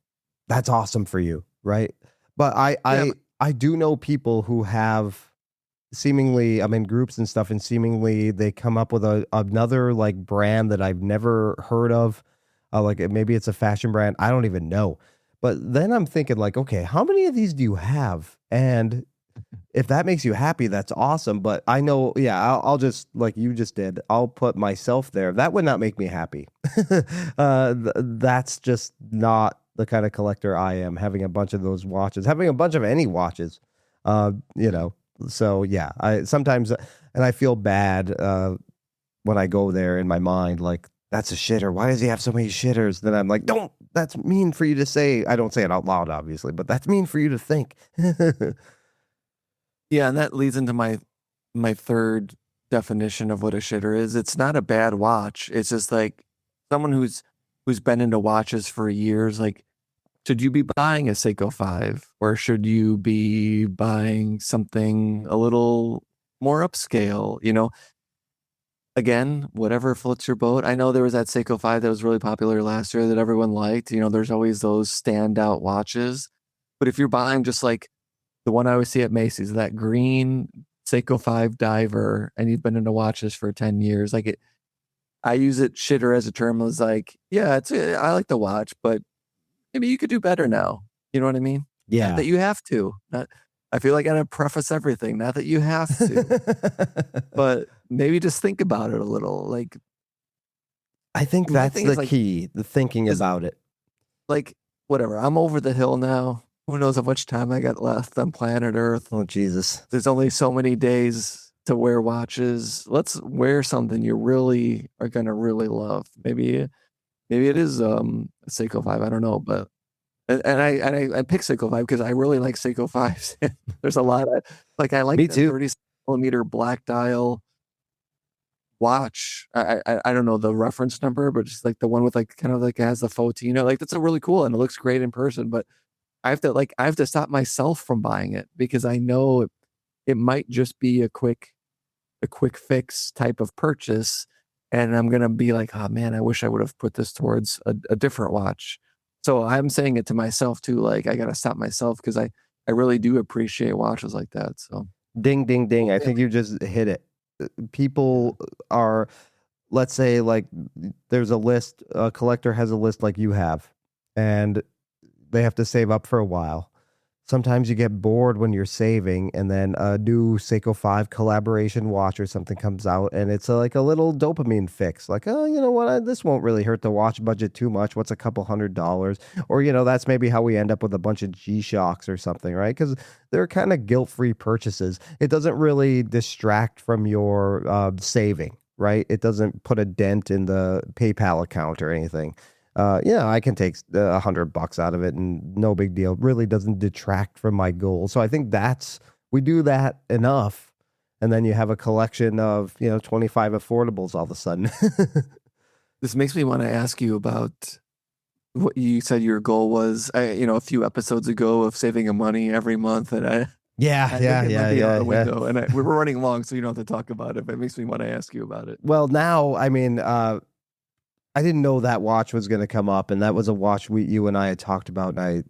that's awesome for you, right? But Yeah, I do know people who have seemingly, I'm in groups and stuff, and seemingly they come up with another like brand that I've never heard of. Like maybe it's a fashion brand. I don't even know. But then I'm thinking like, okay, how many of these do you have? And if that makes you happy, that's awesome. But I know, yeah, I'll just like you just did. I'll put myself there. That would not make me happy. That's just not the kind of collector I am. Having a bunch of those watches, having a bunch of any watches, you know. So yeah, I sometimes, and I feel bad when I go there in my mind, like that's a shitter. Why does he have so many shitters? Then I'm like, don't. That's mean for you to say. I don't say it out loud, obviously, but that's mean for you to think. yeah, and that leads into my third definition of what a shitter is. It's not a bad watch. It's just like someone who's been into watches for years. Like, should you be buying a Seiko 5 or should you be buying something a little more upscale? Again, whatever floats your boat. I know there was that Seiko 5 that was really popular last year that everyone liked. There's always those standout watches. But if you're buying just like the one I always see at Macy's, that green Seiko 5 diver, and you've been into watches for 10 years, like I use it shitter as a term. As like, yeah, I like the watch, but maybe you could do better now. You know what I mean? Not Yeah. that you have to. I feel like I gotta preface everything. Not that you have to, but maybe just think about it a little. Like I think my that's thing the is like, key, the thinking is about it. like whatever. I'm over the hill now. Who knows how much time I got left on planet Earth? Oh, Jesus. There's only so many days to wear watches. Let's wear something you really are gonna really love. Maybe it is a Seiko 5. I don't know, but I picked Seiko 5 because I really like Seiko 5s. There's a lot of like I like Me the too. 30 millimeter black dial. watch. I don't know the reference number, but just like the one with like kind of like has the Fotina. Like that's a really cool and it looks great in person. But I have to stop myself from buying it because I know it might just be a quick fix type of purchase, and I'm gonna be like, oh man, I wish I would have put this towards a different watch. So I'm saying it to myself too, like I gotta stop myself because I really do appreciate watches like that. So Ding, ding, ding. I yeah, think you just hit it. yeah. People are, let's say, like, there's a list, a collector has a list like you have, and they have to save up for a while. Sometimes you get bored when you're saving, and then a new Seiko 5 collaboration watch or something comes out, and it's like a little dopamine fix. Like, oh, you know what? This won't really hurt the watch budget too much. What's a couple $100? Or, that's maybe how we end up with a bunch of G-Shocks or something, right? Because they're kind of guilt-free purchases. It doesn't really distract from your saving, right? It doesn't put a dent in the PayPal account or anything. I can take $100 out of it and no big deal. Really doesn't detract from my goal. So I think we do that enough. And then you have a collection of, 25 affordables all of a sudden. This makes me want to ask you about what you said your goal was, a few episodes ago of saving a money every month, and Yeah, I yeah, think it might yeah, be out yeah, the yeah. window. And we were running long, so you don't have to talk about it. But it makes me want to ask you about it. Well, now, I mean, I didn't know that watch was going to come up, and that was a watch you and I had talked about, and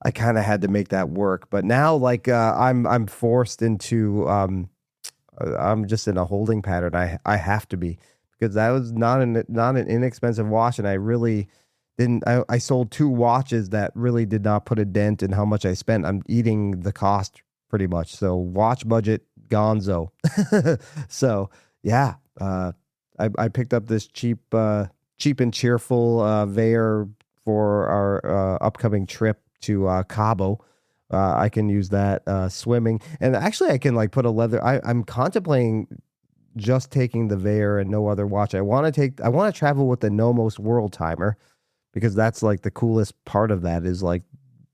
I kind of had to make that work. But now, like, I'm forced into, I'm just in a holding pattern. I have to be, because that was not an inexpensive watch, and I really didn't. I sold two watches that really did not put a dent in how much I spent. I'm eating the cost pretty much. So watch budget gonzo. So yeah, I picked up this cheap and cheerful Veyor for our upcoming trip to Cabo. I can use that swimming, and actually, I can like put a leather. I'm contemplating just taking the Veyor and no other watch. I want to travel with the Nomos World Timer, because that's like the coolest part of that is like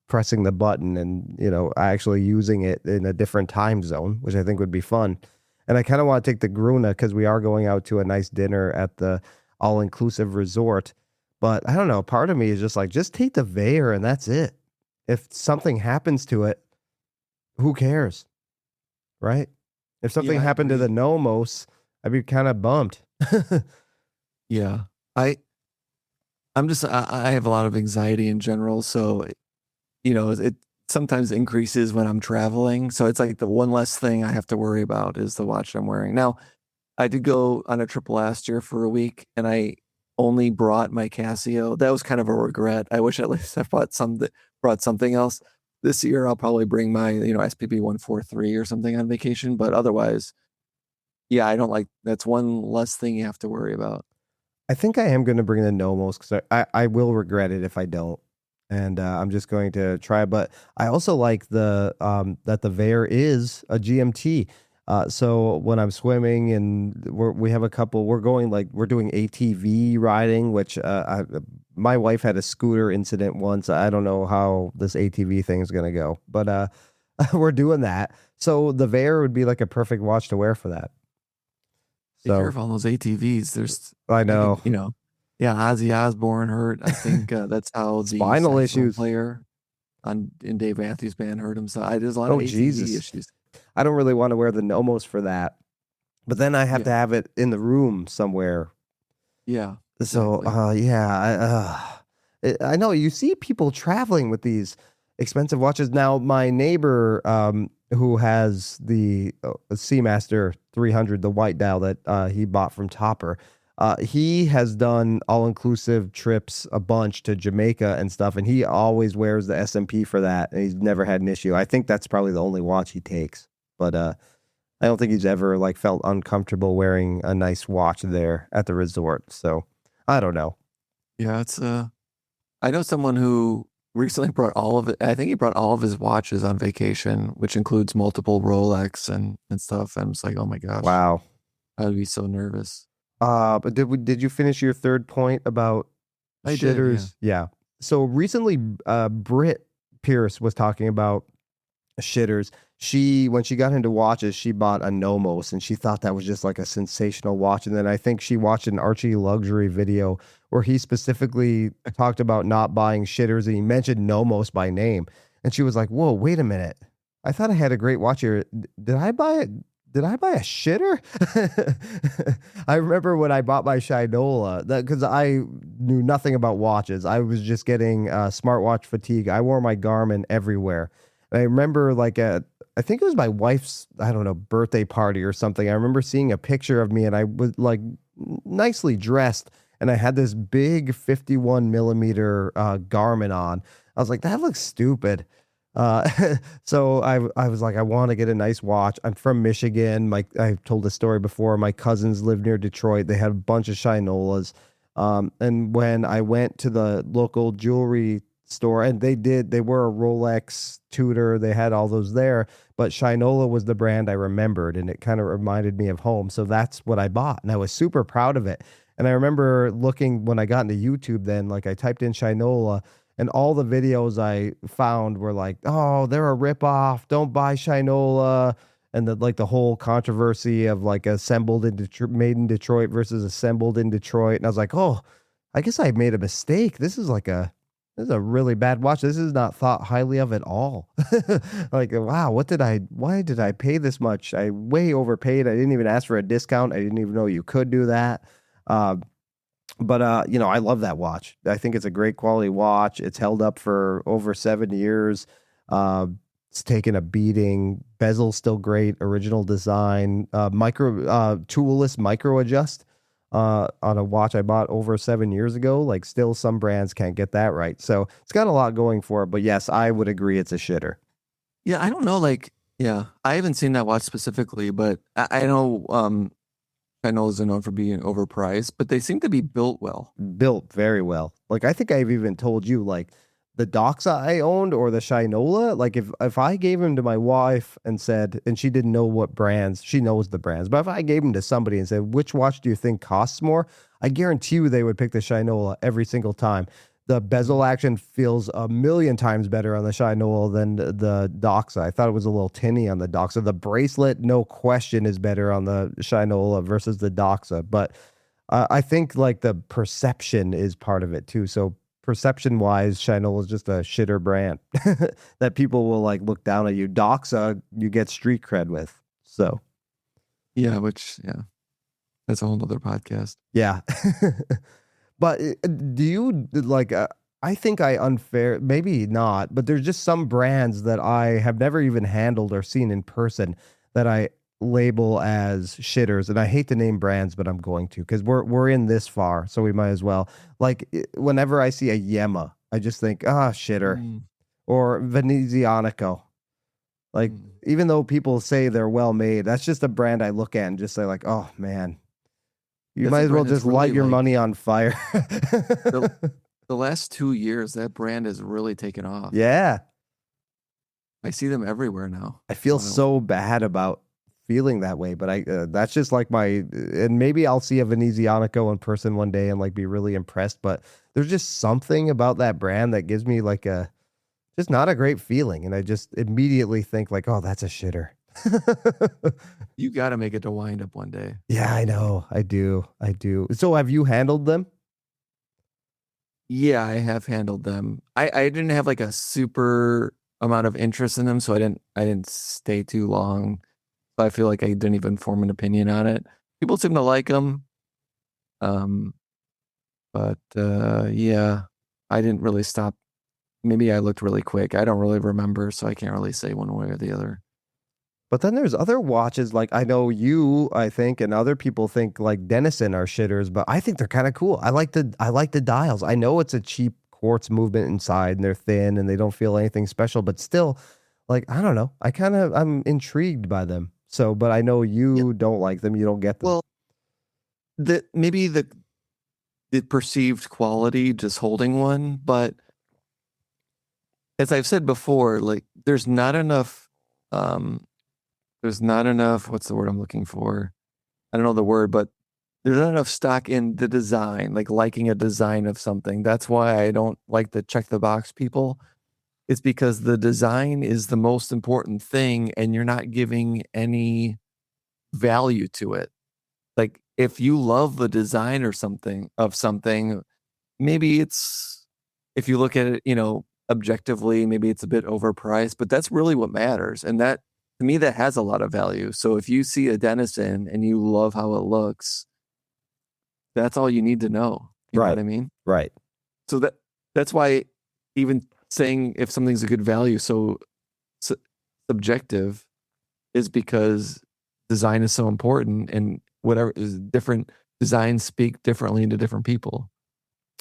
pressing the button and actually using it in a different time zone, which I think would be fun. And I kind of want to take the Gruna because we are going out to a nice dinner at the all-inclusive resort. But I don't know. Part of me is just like, just take the Veyor and that's it. If something happens to it, who cares? Right? If something Yeah, I happened to the agree. Nomos, I'd be kind of bummed. Yeah, I I'm just I have a lot of anxiety in general, so it sometimes increases when I'm traveling. So it's like the one less thing I have to worry about is the watch I'm wearing. Now, I did go on a trip last year for a week, and I only brought my Casio. That was kind of a regret. I wish at least I brought something else. This year, I'll probably bring my SPB 143 or something on vacation. But otherwise, yeah, I don't like. That's one less thing you have to worry about. I think I am going to bring the Nomos because I will regret it if I don't. And I'm just going to try. But I also like that the Veyor is a GMT. So when I'm swimming and we have a couple, we're doing ATV riding, which my wife had a scooter incident once. I don't know how this ATV thing is going to go, but we're doing that. So the Veyor would be like a perfect watch to wear for that. Be So careful on those ATVs. I I know. think, yeah, Ozzy Osbourne hurt. I think that's how the Spinal saxophone issues. player in Dave Matthews Band hurt himself. There's a lot of Oh ATV Jesus. issues. I don't really want to wear the Nomos for that. But then I have to Yeah, have it in the room somewhere. yeah, So exactly. I know you see people traveling with these expensive watches. Now, my neighbor, who has the Seamaster 300, the white dial that he bought from Topper, he has done all-inclusive trips a bunch to Jamaica and stuff, and he always wears the SMP for that, and he's never had an issue. I think that's probably the only watch he takes. But I don't think he's ever like felt uncomfortable wearing a nice watch there at the resort. So I don't know. Yeah, it's I know someone who recently brought all of it. I think he brought all of his watches on vacation, which includes multiple Rolex and stuff. I'm just like, oh my gosh, Wow. I'd be so nervous. But did you finish your third point about I did, yeah. shitters? Yeah. So recently, Britt Pierce was talking about shitters. when she got into watches, she bought a Nomos and she thought that was just like a sensational watch. And then I think she watched an Archie Luxury video where he specifically talked about not buying shitters and he mentioned Nomos by name. And she was like, "Whoa, wait a minute. I thought I had a great watch here. Did I buy it? Did I buy a shitter?" I remember when I bought my Shinola, because I knew nothing about watches. I was just getting smartwatch fatigue. I wore my Garmin everywhere. And I remember I think it was my wife's, I don't know, birthday party or something. I remember seeing a picture of me and I was like nicely dressed and I had this big 51 millimeter Garmin on. I was like, that looks stupid. So I was like, I want to get a nice watch. I'm from Michigan. I've told this story before. My cousins live near Detroit. They had a bunch of Shinolas. And when I went to the local jewelry store, and they were a Rolex, Tudor, they had all those there, but Shinola was the brand I remembered, and it kind of reminded me of home. So that's what I bought, and I was super proud of it. And I remember looking when I got into YouTube, then like I typed in Shinola, and all the videos I found were like, "Oh, they're a ripoff. Don't buy Shinola." And the whole controversy of like assembled in Detroit, made in Detroit versus assembled in Detroit. And I was like, "Oh, I guess I made a mistake. This is a really bad watch. This is not thought highly of at all." Like, wow, why did I pay this much? I way overpaid. I didn't even ask for a discount. I didn't even know you could do that. Uh, but I love that watch. I think it's a great quality watch. It's held up for over 7 years. Uh, it's taken a beating. Bezel's still great. Original design. Toolless micro adjust. On a watch I bought over 7 years ago. Like, still some brands can't get that right. So it's got a lot going for it. But yes, I would agree it's a shitter. Yeah, I don't know. Like, yeah, I haven't seen that watch specifically, but I know Shinolas are known for being overpriced, but they seem to be built well. Built very well. Like, I think I've even told you, like, the Doxa I owned or the Shinola, like if I gave them to my wife and said, and she didn't know what brands, she knows the brands, but if I gave them to somebody and said, which watch do you think costs more? I guarantee you they would pick the Shinola every single time. The bezel action feels a million times better on the Shinola than the Doxa. I thought it was a little tinny on the Doxa. The bracelet, no question, is better on the Shinola versus the Doxa. But I think like the perception is part of it too. So perception wise, Shinola is just a shitter brand that people will like look down at you. Doxa, you get street cred with. So Yeah, that's a whole other podcast. yeah. But do you like? I think maybe not, but there's just some brands that I have never even handled or seen in person that I label as shitters, and I hate to name brands, but I'm going to because we're in this far, so we might as well. Like whenever I see a Yema, I just think shitter, or Venezianico. Like even though people say they're well made, that's just a brand I look at and just say like, oh man, you That's might a as well brand that's just light really your like money on fire. the last 2 years, that brand has really taken off. Yeah. I see them everywhere now. I feel Wild. so bad about feeling that way, but that's just like and maybe I'll see a Venezianico in person one day and like be really impressed, but there's just something about that brand that gives me like just not a great feeling. And I just immediately think like, oh, that's a shitter. You got to make it to Wind Up one day. Yeah, I know. I do. So have you handled them? Yeah, I have handled them. I didn't have like a super amount of interest in them, so I didn't stay too long. So I feel like I didn't even form an opinion on it. People seem to like them. But yeah, I didn't really stop. Maybe I looked really quick. I don't really remember, so I can't really say one way or the other. But then there's other watches, like I know you, I think, and other people think like Denison are shitters, but I think they're kind of cool. I like the dials. I know it's a cheap quartz movement inside and they're thin and they don't feel anything special, but still, like, I don't know. I'm intrigued by them. So, but I know you don't like them. You don't get them. Well, maybe the perceived quality just holding one, but as I've said before, like there's not enough what's the word I'm looking for? I don't know the word, but there's not enough stock in the design, like liking a design of something. That's why I don't like the check the box people. It's because the design is the most important thing and you're not giving any value to it. Like if you love the design or something, maybe it's if you look at it, objectively, maybe it's a bit overpriced, but that's really what matters. And that to me, that has a lot of value. So if you see a Denison and you love how it looks, that's all you need to know. You know Right. what I mean? Right. So that's why even saying if something's a good value so subjective is because design is so important and whatever is different designs speak differently to different people.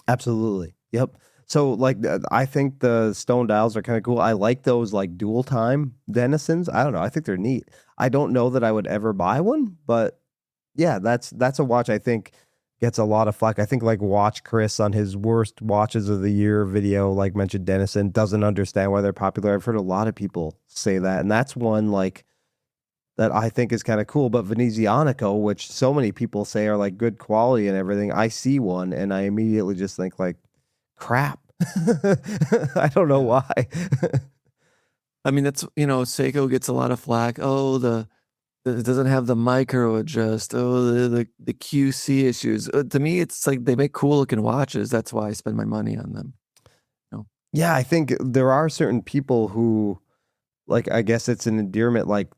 Absolutely. Yep. So like I think the stone dials are kind of cool. I like those like dual time Denisons. I don't know. I think they're neat. I don't know that I would ever buy one, but yeah, that's a watch I think gets a lot of flack. I think like Watch Chris on his worst watches of the year video like mentioned Denison, doesn't understand why they're popular. I've heard a lot of people say that, and that's one like that I think is kind of cool. But Venezianico, which so many people say are like good quality and everything, I see one and I immediately just think like crap. I don't know Yeah. why. I mean, that's Seiko gets a lot of flack. Oh, it doesn't have the micro adjust. Oh, the QC issues. To me, it's like they make cool looking watches. That's why I spend my money on them. Yeah, I think there are certain people who like I guess it's an endearment like,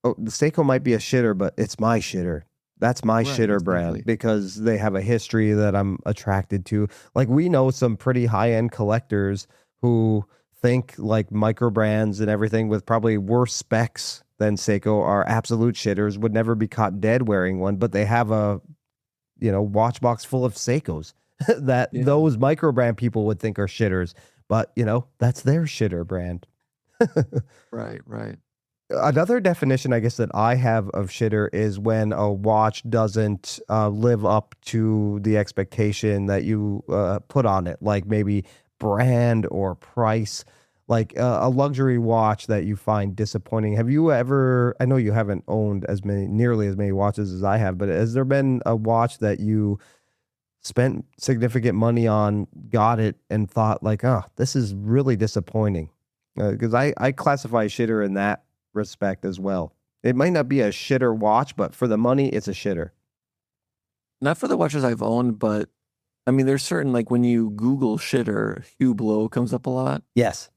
oh, the Seiko might be a shitter, but it's my shitter. That's my Right, shitter exactly. brand because they have a history that I'm attracted to. Like we know some pretty high-end collectors who think like micro brands and everything with probably worse specs than Seiko are absolute shitters, would never be caught dead wearing one, but they have a, watch box full of Seikos that Yeah. those micro brand people would think are shitters, but that's their shitter brand. Right. Another definition, I guess, that I have of shitter is when a watch doesn't live up to the expectation that you put on it, like maybe brand or price, like a luxury watch that you find disappointing. Have you ever? I know you haven't owned nearly as many watches as I have, but has there been a watch that you spent significant money on, got it, and thought like, oh, this is really disappointing? Because I classify shitter in that respect as well. It might not be a shitter watch, but for the money, it's a shitter. Not for the watches I've owned, but I mean, there's certain like when you Google shitter, Hublot comes up a lot. Yes.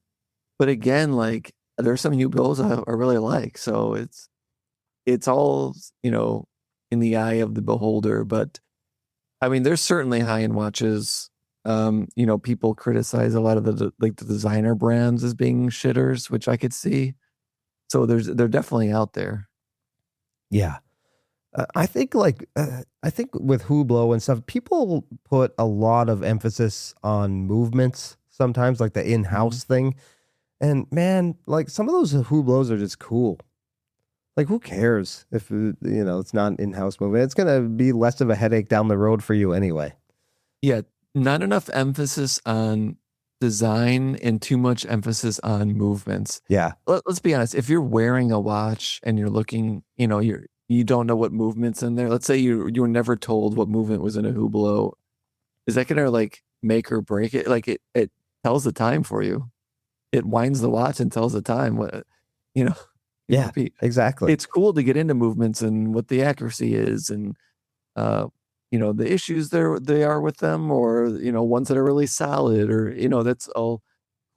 But again, like there's some Hublots I really like. So it's all in the eye of the beholder. But I mean, there's certainly high end watches. People criticize a lot of the designer brands as being shitters, which I could see. So they're definitely out there. Yeah. I think with Hublot and stuff, people put a lot of emphasis on movements sometimes, like the in-house thing. And man, like some of those Hublots are just cool. Like who cares if it's not an in-house movement? It's gonna be less of a headache down the road for you anyway. Yeah, not enough emphasis on design and too much emphasis on movements. Yeah. Let's be honest. If you're wearing a watch and you're looking, you don't know what movement's in there. Let's say you were never told what movement was in a Hublot. Is that gonna like make or break it? Like it tells the time for you. It winds the watch and tells the time. What you know. Yeah, exactly. It's cool to get into movements and what the accuracy is and the issues they are with them or ones that are really solid or that's all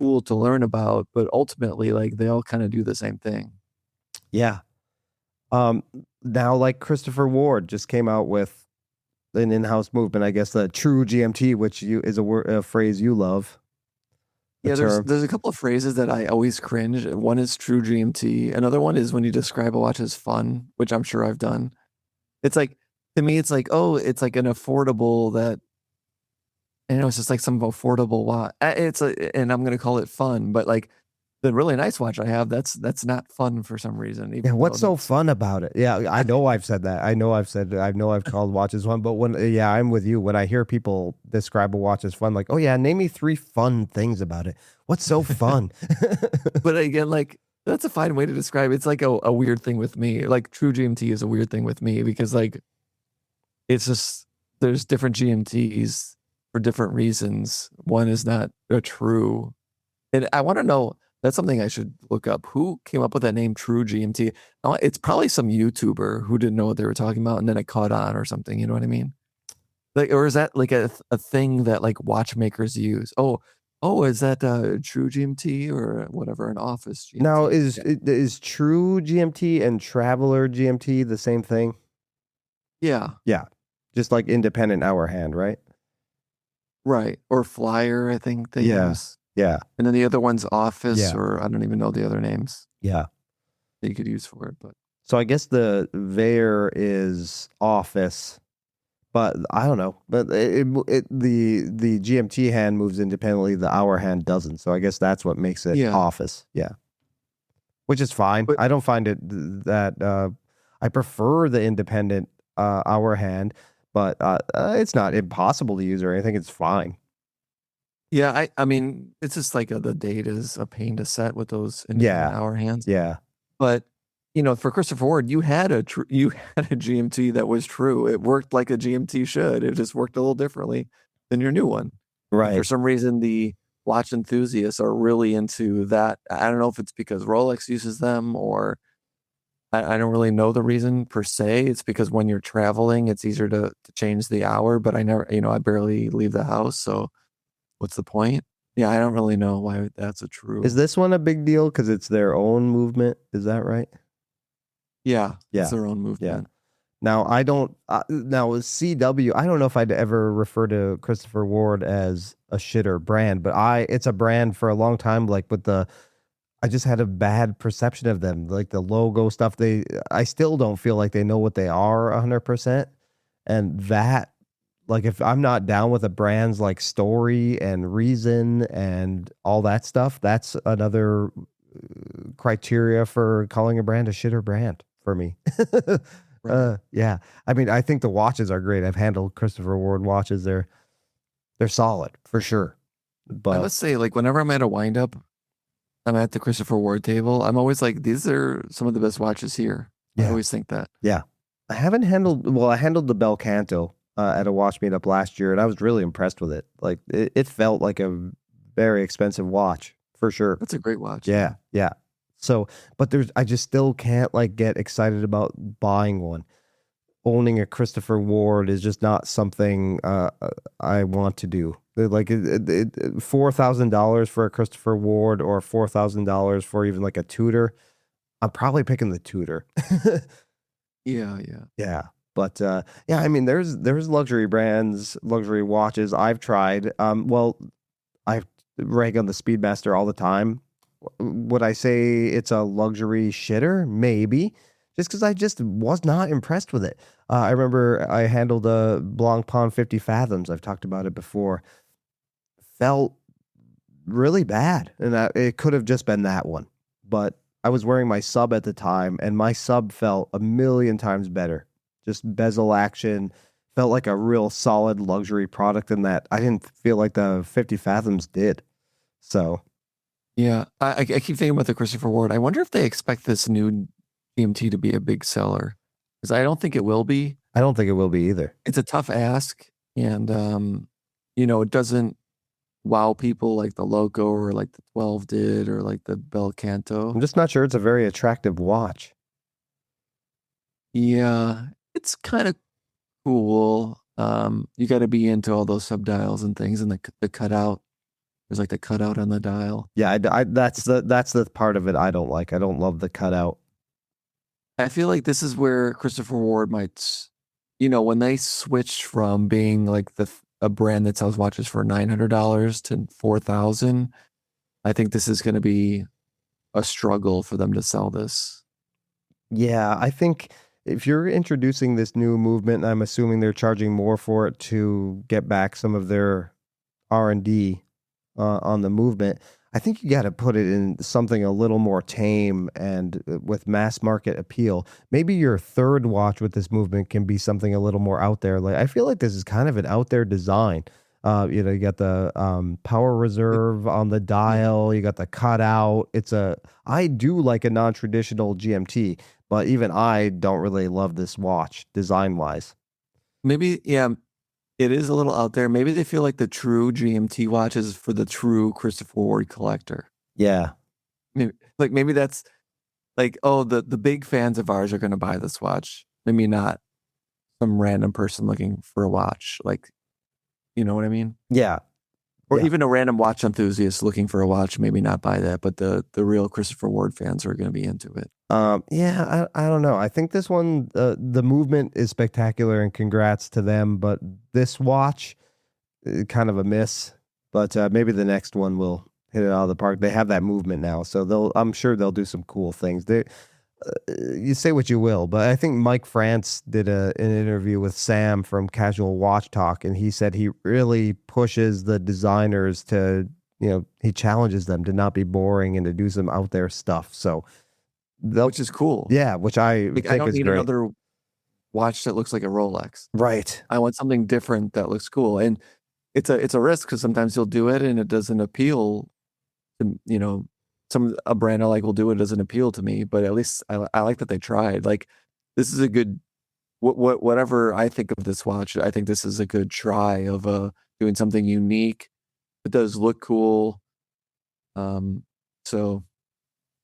cool to learn about, but ultimately like they all kind of do the same thing. Yeah. Now like Christopher Ward just came out with an in-house movement, I guess the true GMT, which is a phrase you love. Yeah, there's a couple of phrases that I always cringe. One is true GMT. Another one is when you describe a watch as fun, which I'm sure I've done. It's like to me, it's like, oh, it's like an affordable that it's just like some affordable watch. And I'm gonna call it fun, but like the really nice watch I have, that's not fun for some reason. Yeah, Even what's though so fun about it? Yeah, I know I've said that. I know I've called watches fun, but I'm with you. When I hear people describe a watch as fun, like, oh yeah, name me 3 fun things about it. What's so fun? but again, like that's a fine way to describe it. It's like a weird thing with me. Like true GMT is a weird thing with me because like it's just there's different GMTs for different reasons. One is not a true And I want to know, that's something I should look up. Who came up with that name, True GMT? It's probably some YouTuber who didn't know what they were talking about, and then it caught on or something. You know what I mean? Like, or is that like a thing that like watchmakers use? Oh, is that True GMT or whatever, an Office GMT? Now, Yeah. is True GMT and Traveler GMT the same thing? Yeah, Yeah, just like independent hour hand, right? right. Or Flyer, I think they Yeah, use. yeah, And then the other one's Office, yeah, or I don't even know the other names yeah. that you could use for it. But So I guess the Veyor is Office, but I don't know. But the GMT hand moves independently. The hour hand doesn't. So I guess that's what makes it yeah, Office. Yeah, which is fine. but I don't find it that I prefer the independent hour hand, but it's not impossible to use or anything. It's fine. yeah, I mean, it's just like the data is a pain to set with those independent Yeah, hour hands. yeah, But for Christopher Ward, you had you had a GMT that was true. It worked like a GMT should. It just worked a little differently than your new one. And for right. some reason, the watch enthusiasts are really into that. I don't know if it's because Rolex uses them, or I don't really know the reason per se. It's because when you're traveling, it's easier to change the hour. But I never, I barely leave the house, so what's the point? Yeah, I don't really know why that's a Is true. this one a big deal because it's their own movement? Is that right? Yeah, it's Yeah, their own yeah. movement. Now I don't. Now with CW, I don't know if I'd ever refer to Christopher Ward as a shitter brand, but it's a brand for a long time. Like with I just had a bad perception of them. Like the logo stuff, I still don't feel like they know what they are 100%. And that, like, if I'm not down with a brand's like story and reason and all that stuff, that's another criteria for calling a brand a shitter brand for me. Right. Yeah. I mean, I think the watches are great. I've handled Christopher Ward watches. They're solid for sure. I But must say, like, whenever I'm at a wind up, I'm at the Christopher Ward table, I'm always like, these are some of the best watches here. I yeah, always think that. yeah. I handled the Bel Canto at a watch meetup last year, and I was really impressed with it. Like it felt like a very expensive watch for sure. That's a great watch. Yeah, yeah. So, but I just still can't like get excited about buying one. Owning a Christopher Ward is just not something I want to do. Like $4,000 for a Christopher Ward or $4,000 for even like a Tudor. I'm probably picking the Tudor. Yeah, yeah. Yeah. But yeah, I mean there's luxury brands, luxury watches I've tried. Well, I rag on the Speedmaster all the time. Would I say it's a luxury shitter? Maybe. Just because I just was not impressed with it. I remember I handled a Blancpain 50 Fathoms. I've talked about it before. Felt really bad, and it could have just been that one. But I was wearing my sub at the time, and my sub felt a million times better. Just bezel action, felt like a real solid luxury product, and that I didn't feel like the 50 Fathoms did. So Yeah. I keep thinking about the Christopher Ward. I wonder if they expect this new GMT to be a big seller, because I don't think it will be. I don't think it will be either. It's a tough ask, and it doesn't wow people like the Loco or like the 12 did, or like the Bel Canto. I'm just not sure it's a very attractive watch. Yeah, it's kind of cool. You got to be into all those subdials and things, and the cutout. There's like the cutout on the dial. Yeah, that's the part of it I don't like. I don't love the cutout. I feel like this is where Christopher Ward might, when they switched from being like a brand that sells watches for $900 to $4,000. I think this is going to be a struggle for them to sell this. Yeah, I think if you're introducing this new movement, I'm assuming they're charging more for it to get back some of their R&D on the movement. I think you got to put it in something a little more tame and with mass market appeal. Maybe your third watch with this movement can be something a little more out there. Like I feel like this is kind of an out there design. You got the power reserve on the dial. You got the cutout. I do like a non-traditional GMT, but even I don't really love this watch design wise. Maybe, yeah, It is a little out there. Maybe they feel like the true GMT watch is for the true Christopher Ward collector. Yeah. Maybe that's like, oh, the big fans of ours are going to buy this watch. Maybe not some random person looking for a watch. Like, you know what I mean? Yeah. Or Yeah. even a random watch enthusiast looking for a watch, maybe not buy that, but the real Christopher Ward fans are going to be into it. Yeah, I don't know. I think this one, the movement is spectacular, and congrats to them. But this watch, kind of a miss. But maybe the next one will hit it out of the park. They have that movement now, so I'm sure they'll do some cool things. You say what you will, but I think Mike France did an interview with Sam from Casual Watch Talk, and he said he really pushes the designers to, he challenges them to not be boring and to do some out there stuff. So, which is cool. Yeah, which I think I don't is need great. another watch that looks like a Rolex. Right. I want something different that looks cool, and it's a risk because sometimes you'll do it and it doesn't appeal to a brand I like will do it, doesn't appeal to me, but at least I like that they tried. Like, this is a good whatever I think of this watch. I think this is a good try of doing something unique. It does look cool. So,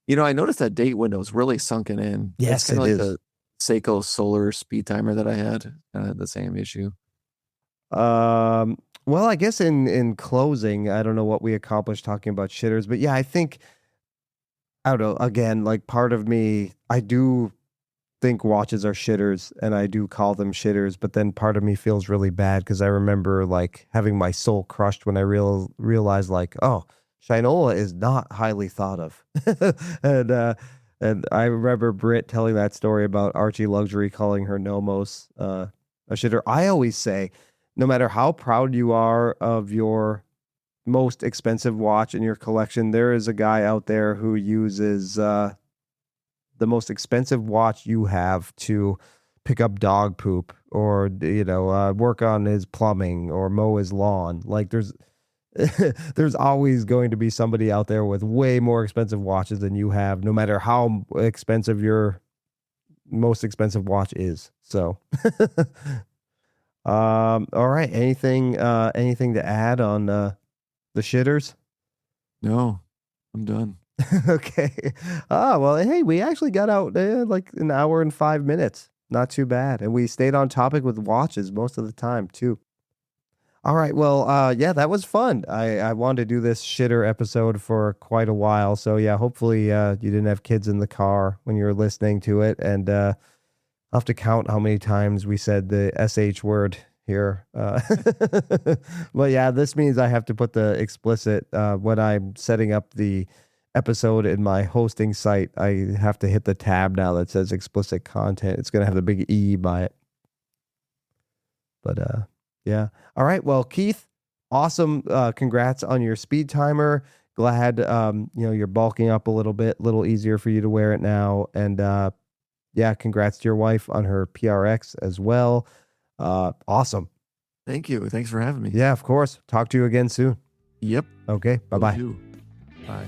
I noticed that date window is really sunken in. Yes, it's it like is. the Seiko Solar speed timer that I had the same issue. Well, I guess in closing, I don't know what we accomplished talking about shitters, but yeah, I think, I don't know, again, like part of me, I do think watches are shitters and I do call them shitters, but then part of me feels really bad because I remember like having my soul crushed when I realized like, oh, Shinola is not highly thought of. And I remember Britt telling that story about Archie Luxury calling her Nomos a shitter. I always say, no matter how proud you are of your most expensive watch in your collection, there is a guy out there who uses the most expensive watch you have to pick up dog poop or work on his plumbing or mow his lawn. Like there's always going to be somebody out there with way more expensive watches than you have, no matter how expensive your most expensive watch is. So all right, anything to add on the shitters? No, I'm done. Okay. Well, hey, we actually got out like an hour and 5 minutes. Not too bad. And we stayed on topic with watches most of the time, too. All right. Well, yeah, that was fun. I wanted to do this shitter episode for quite a while. So, yeah, hopefully you didn't have kids in the car when you were listening to it. And I'll have to count how many times we said the SH word here. Well, yeah, this means I have to put the explicit when I'm setting up the episode in my hosting site. I have to hit the tab now that says explicit content. It's going to have the big E by it. But yeah. All right. Well, Keith, awesome. Congrats on your speed timer. Glad you're bulking up a little easier for you to wear it now. And yeah, congrats to your wife on her PRX as well. Awesome. Thank you. Thanks for having me. Yeah, of course. Talk to you again soon. Yep. Okay. Bye-bye. Bye.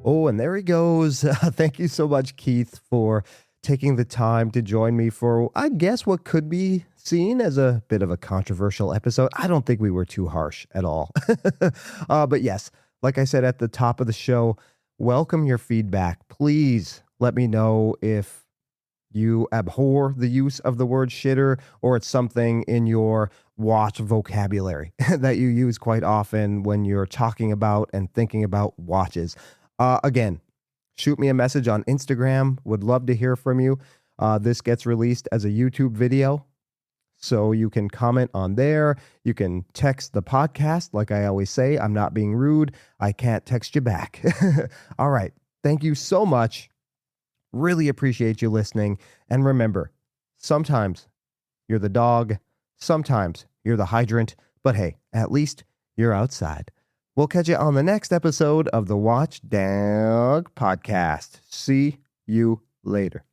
Oh, and there he goes. Thank you so much, Keith, for taking the time to join me for, I guess, what could be seen as a bit of a controversial episode. I don't think we were too harsh at all. But yes, like I said at the top of the show, welcome your feedback. Please let me know if you abhor the use of the word shitter or it's something in your watch vocabulary that you use quite often when you're talking about and thinking about watches. Again, shoot me a message on Instagram. Would love to hear from you. This gets released as a YouTube video, so you can comment on there. You can text the podcast. Like I always say, I'm not being rude. I can't text you back. All right. Thank you so much. Really appreciate you listening. And remember, sometimes you're the dog, sometimes you're the hydrant, but hey, at least you're outside. We'll catch you on the next episode of the Watch Dog Podcast. See you later.